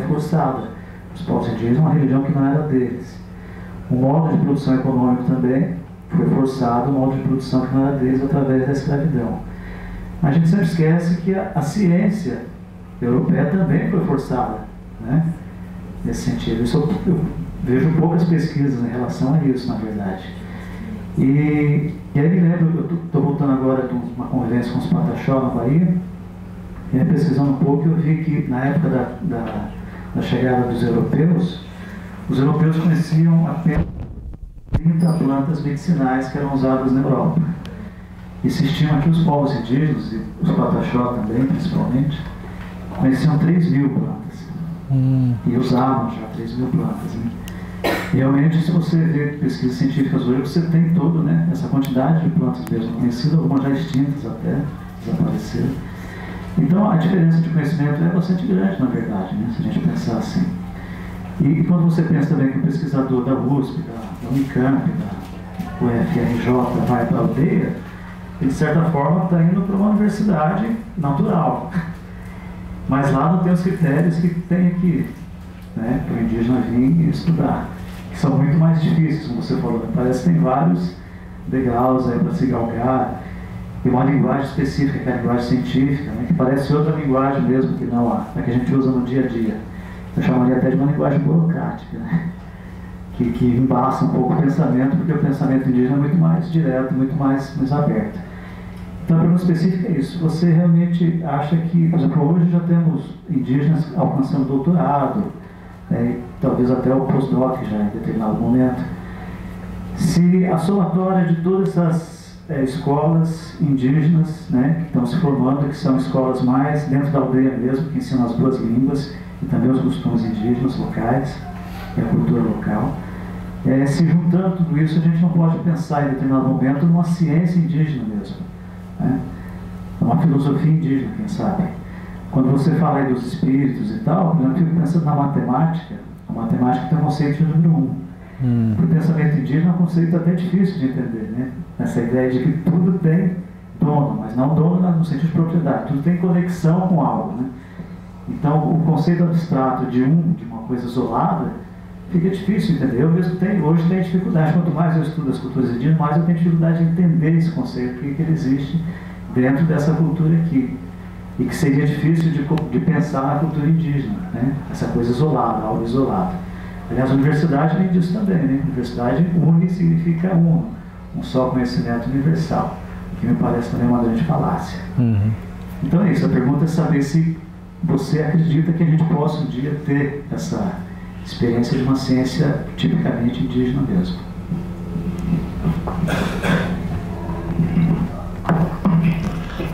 S8: forçada. Os povos indígenas, uma religião que não era deles. O modo de produção econômico também foi forçado, o modo de produção que não era deles através da escravidão. A gente sempre esquece que a ciência europeia também foi forçada, né? Nesse sentido. Eu vejo poucas pesquisas em relação a isso, na verdade. E aí me lembro, eu estou voltando agora de uma convivência com os Pataxó na Bahia, e aí pesquisando um pouco eu vi que na época da chegada dos europeus, os europeus conheciam apenas 30 plantas medicinais que eram usadas na Europa. E se estima que os povos indígenas, e os Pataxó também principalmente, conheciam 3.000 plantas. E usavam já 3.000 plantas. Né? E realmente, se você vê pesquisas científicas hoje, você tem toda, né, essa quantidade de plantas mesmo conhecidas, algumas já extintas até, desapareceram. Então a diferença de conhecimento é bastante grande, na verdade, né, se a gente pensar assim. E quando você pensa também que o pesquisador da USP, da Unicamp, da UFRJ vai para a aldeia, ele, de certa forma, está indo para uma universidade natural. Mas lá não tem os critérios que tem aqui, né, para o indígena vir e estudar, que são muito mais difíceis, como você falou. Parece que tem vários degraus aí para se galgar, e uma linguagem específica, que é a linguagem científica, né, que parece outra linguagem mesmo que não a que a gente usa no dia a dia. Eu chamaria até de uma linguagem burocrática, né, que embaça um pouco o pensamento, porque o pensamento indígena é muito mais direto, muito mais aberto. Então, a pergunta específica é isso. Você realmente acha que, por exemplo, hoje já temos indígenas alcançando doutorado, talvez até o postdoc já em determinado momento. Se a somatória de todas essas escolas indígenas, né, que estão se formando, que são escolas mais dentro da aldeia mesmo, que ensinam as duas línguas e também os costumes indígenas locais e a cultura local, se juntando tudo isso, a gente não pode pensar em determinado momento numa ciência indígena mesmo, né? Uma filosofia indígena, quem sabe. Quando você fala aí dos espíritos e tal, eu fico pensando na matemática. A matemática tem um conceito de número 1. Para o pensamento indígena é um conceito até difícil de entender, né? Essa ideia de que tudo tem dono, mas não dono no sentido de propriedade, tudo tem conexão com algo, né? Então, o conceito abstrato de uma coisa isolada, fica difícil entender. Eu mesmo hoje tenho dificuldade. Quanto mais eu estudo as culturas indígenas, mais eu tenho dificuldade de entender esse conceito, porque ele existe dentro dessa cultura aqui. E que seria difícil de pensar na cultura indígena, né? Essa coisa isolada, algo isolado. Aliás, a universidade vem disso também, né? Universidade une significa um só conhecimento universal, que me parece também uma grande falácia. Então é isso, a pergunta é saber se você acredita que a gente possa um dia ter essa experiência de uma ciência tipicamente indígena mesmo.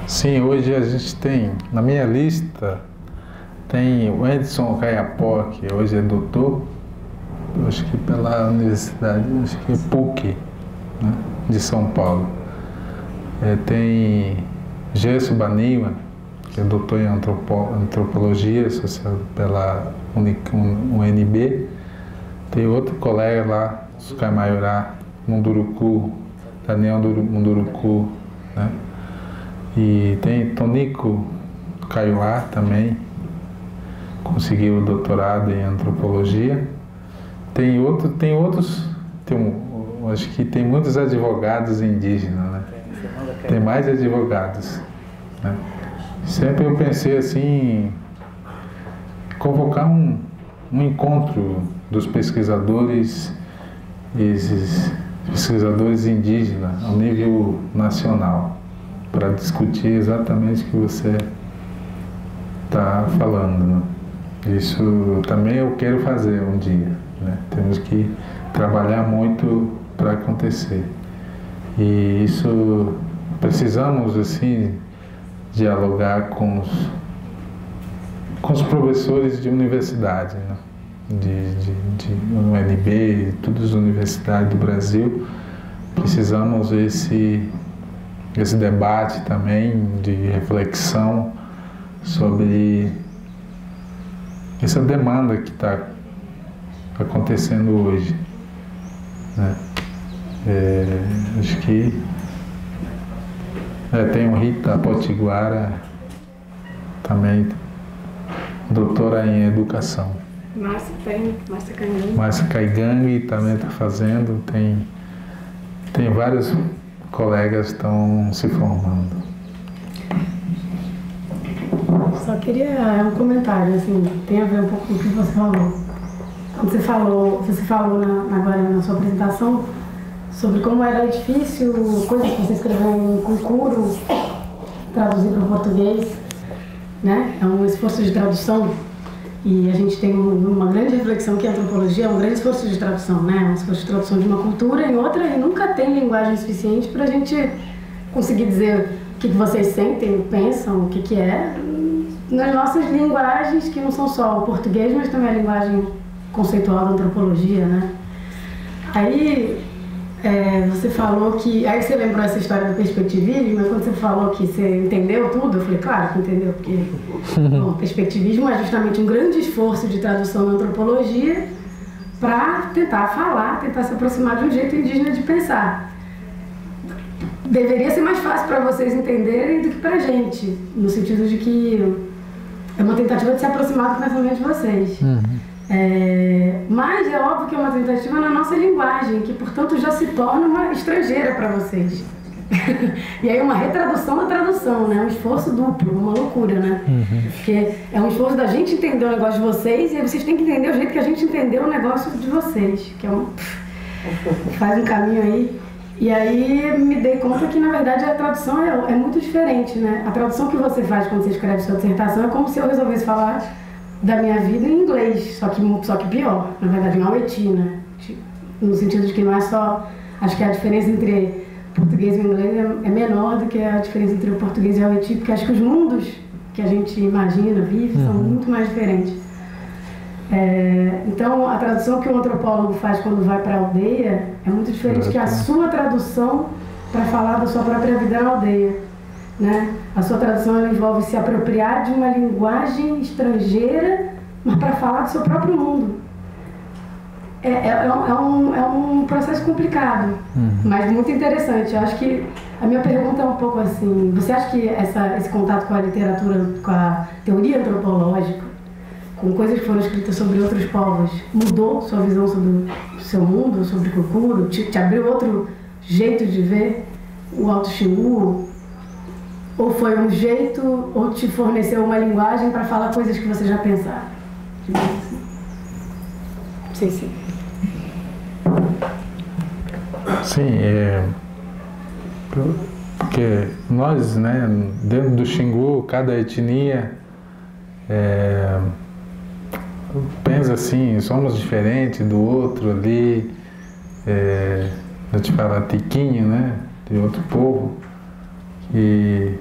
S2: Sim, hoje a gente tem, na minha lista, tem o Edson Caiapó, que hoje é doutor, acho que pela Universidade, acho que é PUC, né, de São Paulo. Tem Gerson Baniwa, que é doutor em antropologia social pela UNB. Tem outro colega lá, Sukai Maiorá, Munduruku, Daniel Munduruku, né? E tem Tonico Kaiowá também, conseguiu o doutorado em antropologia. Acho que tem muitos advogados indígenas, né? Tem mais advogados, né? Sempre eu pensei assim, convocar um um encontro dos pesquisadores, esses pesquisadores indígenas, ao nível nacional, para discutir exatamente o que você está falando, né? Isso também eu quero fazer um dia, né? Temos que trabalhar muito para acontecer. E isso precisamos, assim, dialogar com os professores de universidade, né? de UNB, todas as universidades do Brasil. Precisamos esse debate também de reflexão sobre essa demanda que está acontecendo hoje, né? Acho que tem o Rita Potiguara, também doutora em educação. Márcia Caigangue também está fazendo, tem vários colegas que estão se formando.
S1: Só queria um comentário, assim, tem a ver um pouco com o que você falou. Quando você falou agora na sua apresentação sobre como era difícil, coisas que você escreveu em Kuikuro, traduzir para o português, né? É um esforço de tradução. E a gente tem uma grande reflexão que a antropologia é um grande esforço de tradução, né? Um esforço de tradução de uma cultura em outra, e nunca tem linguagem suficiente para a gente conseguir dizer o que vocês sentem, pensam, o que é, nas nossas linguagens, que não são só o português, mas também a linguagem conceitual da antropologia, né? Aí você falou que... Aí você lembrou essa história do perspectivismo, mas quando você falou que você entendeu tudo, eu falei, claro que entendeu, porque bom, perspectivismo é justamente um grande esforço de tradução na antropologia para tentar falar, tentar se aproximar de um jeito indígena de pensar. Deveria ser mais fácil para vocês entenderem do que para a gente, no sentido de que é uma tentativa de se aproximar do pensamento de vocês. Mas é óbvio que é uma tentativa na nossa linguagem, que portanto já se torna uma estrangeira para vocês. E aí uma retradução da tradução, né? Um esforço duplo, uma loucura, né? Porque é um esforço da gente entender o negócio de vocês, e aí vocês têm que entender o jeito que a gente entendeu o negócio de vocês, que faz um caminho aí. E aí me dei conta que, na verdade, a tradução é muito diferente, né? A tradução que você faz quando você escreve sua dissertação é como se eu resolvesse falar da minha vida em inglês, só que pior, na verdade, em aueti, né? No sentido de que não é só... Acho que a diferença entre português e inglês é menor do que a diferença entre o português e o aueti, porque acho que os mundos que a gente imagina, vive, são muito mais diferentes. Então, a tradução que o antropólogo faz quando vai para a aldeia é muito diferente que a sua tradução para falar da sua própria vida na aldeia, né? A sua tradução ela envolve se apropriar de uma linguagem estrangeira, mas para falar do seu próprio mundo. É um processo complicado, mas muito interessante. Eu acho que a minha pergunta é um pouco assim, você acha que esse contato com a literatura, com a teoria antropológica, com coisas que foram escritas sobre outros povos, mudou sua visão sobre o seu mundo, sobre Kuikuro? Te abriu outro jeito de ver o Alto Xingu? Ou foi um jeito, ou te forneceu uma linguagem para falar coisas que você já pensava? Sim.
S2: Sim, porque nós, né, dentro do Xingu, cada etnia pensa assim, somos diferentes do outro ali, a gente fala tiquinho, né, de outro povo, que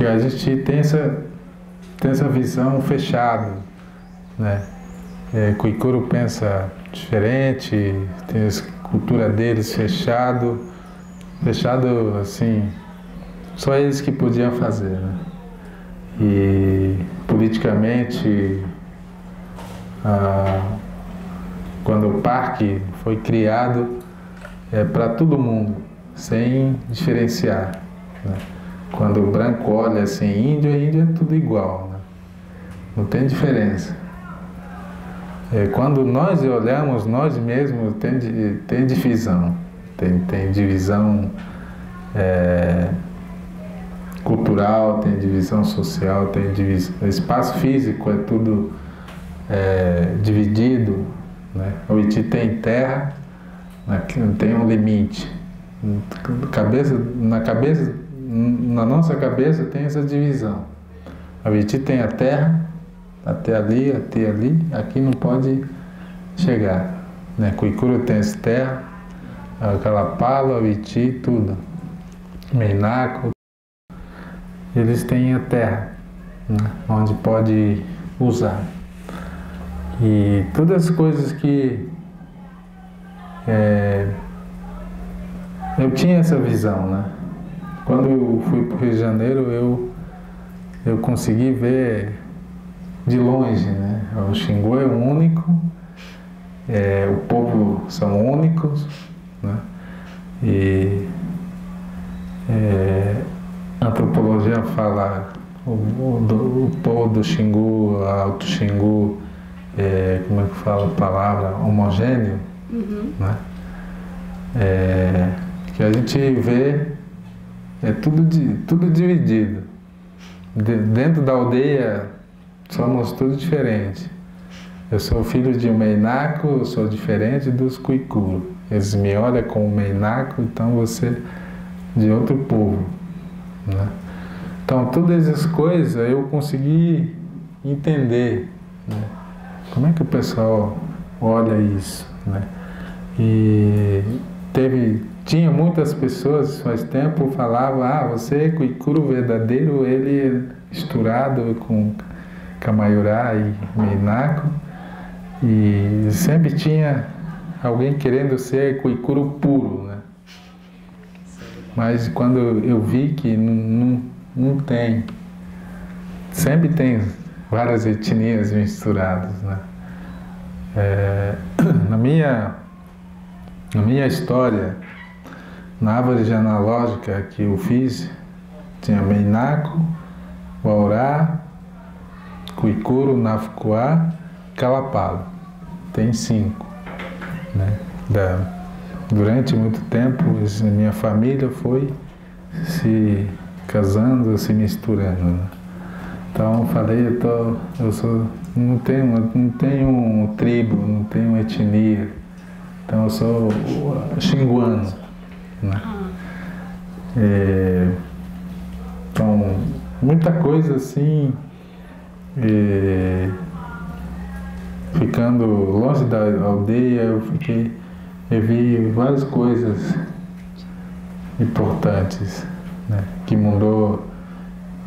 S2: a gente tem essa visão fechada, né? Kuikuro pensa diferente, tem a cultura deles fechado assim, só eles que podiam fazer, né? E politicamente, quando o parque foi criado, para todo mundo, sem diferenciar, né? Quando o branco olha assim, índio é tudo igual, né? Não tem diferença. Quando nós olhamos nós mesmos, tem divisão, tem divisão cultural, tem divisão social, tem divisão, espaço físico é tudo dividido, né? O Iti tem terra, tem um limite. Na nossa cabeça tem essa divisão. O Iti tem a terra, até ali, aqui não pode chegar, né? Kuikuro tem essa terra, Kalapalo, o Iti, tudo. Meinaco, eles têm a terra, né? Onde pode usar. E todas as coisas que eu tinha essa visão, né? Quando eu fui para o Rio de Janeiro, eu consegui ver de longe, né? O Xingu é único, o povo são únicos, né? E a antropologia fala o povo do Xingu, Alto Xingu, como é que fala a palavra? Homogêneo, né? Que a gente vê tudo dividido. Dentro da aldeia somos tudo diferente. Eu sou filho de um Meinaco, eu sou diferente dos Kuikuro. Eles me olham como Meinaco, então você é de outro povo, né? Então todas essas coisas eu consegui entender, né? Como é que o pessoal olha isso, né? E tinha muitas pessoas faz tempo falavam, você é Kuikuro verdadeiro, ele é misturado com Kamaiurá e Meinaco, e sempre tinha alguém querendo ser Kuikuro puro, né? Mas quando eu vi que não tem, sempre tem várias etnias misturadas, né? Na minha história, na árvore genealógica que eu fiz, tinha Meinaco, Waurá, Kuikuro, Nafukuá, Kalapalo. Tem 5, né? Durante muito tempo, minha família foi se casando, se misturando, né? Então eu falei, não tenho tribo, não tenho etnia, então eu sou xinguano, né? Então, muita coisa assim, ficando longe da aldeia, eu vi várias coisas importantes, né? Que mudou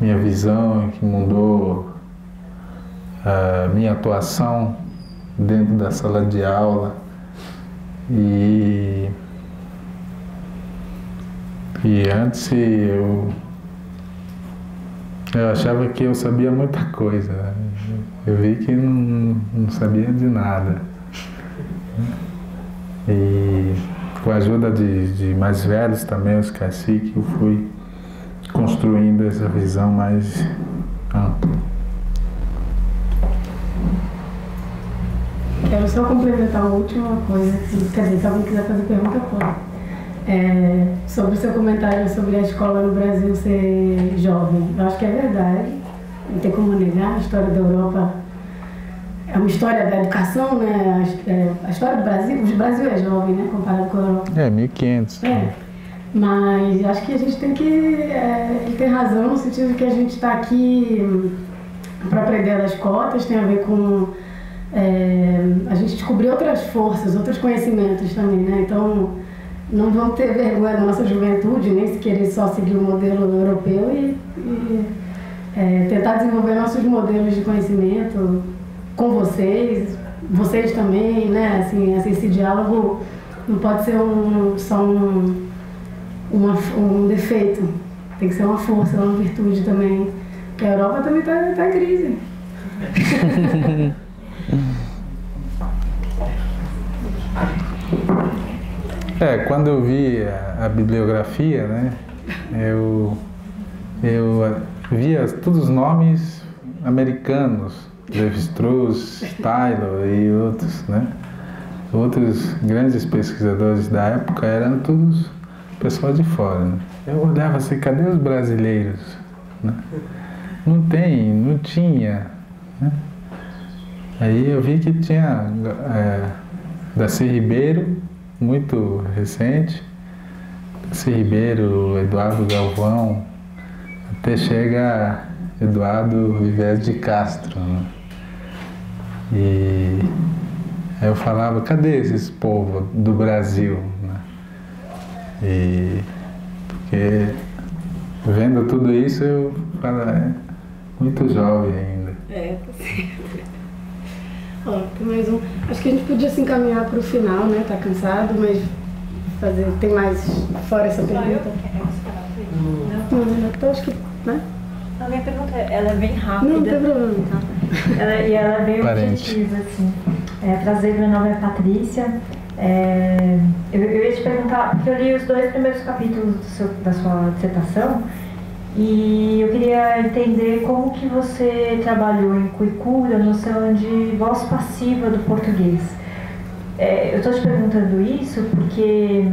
S2: minha visão, que mudou a minha atuação dentro da sala de aula. E antes eu achava que eu sabia muita coisa, né? Eu vi que não sabia de nada. E com a ajuda de mais velhos também, os caciques, eu fui construindo essa visão mais ampla.
S1: Quero só complementar uma última coisa, quer dizer, se alguém quiser fazer pergunta, pode. Sobre o seu comentário sobre a escola no Brasil ser jovem. Eu acho que é verdade, não tem como negar. A história da Europa é uma história da educação, né? A história do Brasil, o Brasil é jovem, né? Comparado com a Europa.
S2: 1500.
S1: Mas acho que a gente tem que... ele tem razão no sentido de que a gente está aqui para aprender das cotas, tem a ver com a gente descobrir outras forças, outros conhecimentos também, né? Então, não vamos ter vergonha da nossa juventude, nem se querer só seguir o modelo europeu e tentar desenvolver nossos modelos de conhecimento com vocês também, né? Assim, esse diálogo não pode ser só um defeito, tem que ser uma força, uma virtude também. Porque a Europa também está em crise.
S2: Quando eu vi a bibliografia, né, eu via todos os nomes americanos, Levi-Strauss, Taylor e outros, né? Outros grandes pesquisadores da época eram todos pessoal de fora, né? Eu olhava assim, cadê os brasileiros, né? Não tinha, né? Aí eu vi que tinha Darcy Ribeiro, muito recente, Darcy Ribeiro, Eduardo Galvão, até chega Eduardo Vivés de Castro, né? E aí eu falava, cadê esses povos do Brasil, né? E porque vendo tudo isso eu falo, muito jovem ainda.
S1: Tá certo. Ó, tem mais um. Acho que a gente podia se encaminhar para o final, né? Tá cansado, mas tem mais fora essa pergunta? Não, acho que, né?
S9: A minha pergunta ela é bem rápida.
S1: Não tem problema.
S9: Ela é bem objetiva, assim. Prazer, meu nome é Patrícia. Eu ia te perguntar, porque eu li os 2 primeiros capítulos da sua dissertação e eu queria entender como que você trabalhou em Kuikuda a noção de voz passiva do português. Eu estou te perguntando isso porque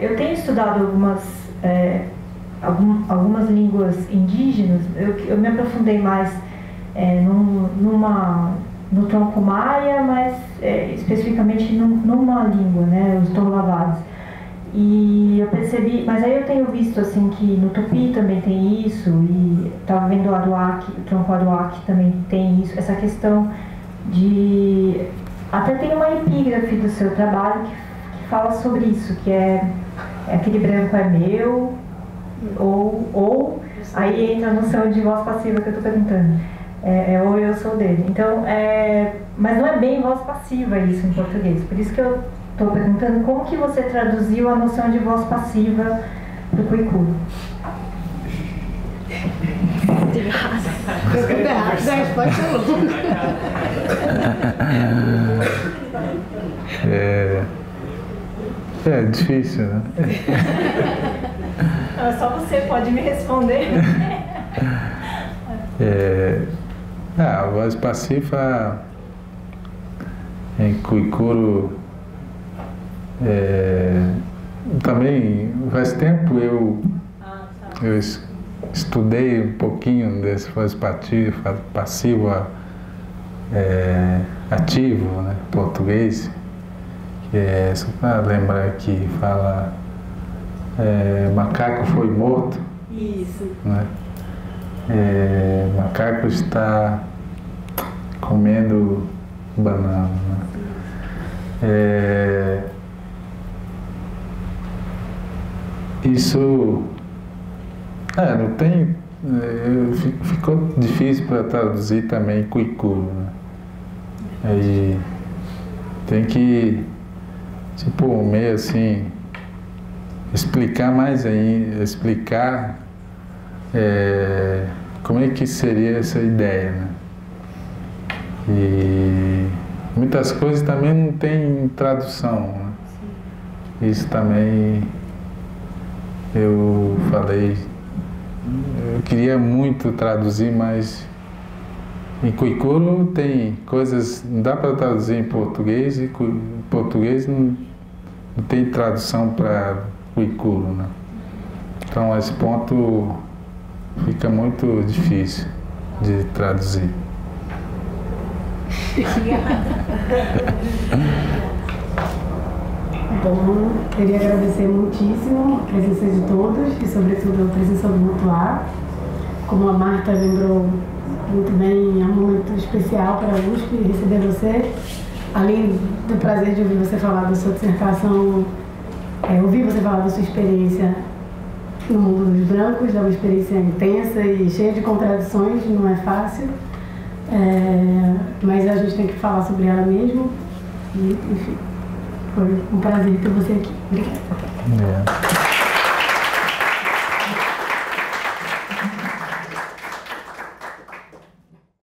S9: eu tenho estudado algumas línguas indígenas. Eu me aprofundei mais no tronco maia, mas especificamente numa língua, né, os torlavados. E eu percebi, mas aí eu tenho visto assim que no Tupi também tem isso, e estava vendo o tronco Aruac também tem isso, essa questão de... Até tem uma epígrafe do seu trabalho que fala sobre isso, que aquele branco é meu, ou aí entra a noção de voz passiva que eu estou perguntando. Ou eu sou dele. Então, mas não é bem voz passiva isso em português. Por isso que eu estou perguntando como que você traduziu a noção de voz passiva para o Kuikuda.
S1: Pode
S2: É difícil, né?
S9: Só você pode me responder.
S2: A voz passiva em Kuikuro também faz tempo eu estudei um pouquinho desse voz passiva ativo, né, português, que só para lembrar que fala macaco foi morto.
S1: Isso.
S2: Né? Macaco está comendo banana. Né? Isso não tem. Ficou difícil para traduzir também Kuikuro. Né? Aí tem que, tipo, meio assim, explicar mais ainda, como é que seria essa ideia, né? E muitas coisas também não tem tradução, né? Isso também eu falei, eu queria muito traduzir, mas em Kuikuro tem coisas, não dá para traduzir em português, e em português não tem tradução para Kuikuro, né? Então esse ponto fica muito difícil de traduzir.
S1: Bom, queria agradecer muitíssimo a presença de todos e, sobretudo, a presença do Mutuar. Como a Marta lembrou muito bem, é um momento especial para a USP receber você. Além do prazer de ouvir você falar da sua dissertação, ouvir você falar da sua experiência no mundo dos brancos, é uma experiência intensa e cheia de contradições, não é fácil, mas a gente tem que falar sobre ela mesmo. E, enfim, foi um prazer ter você aqui. Obrigada.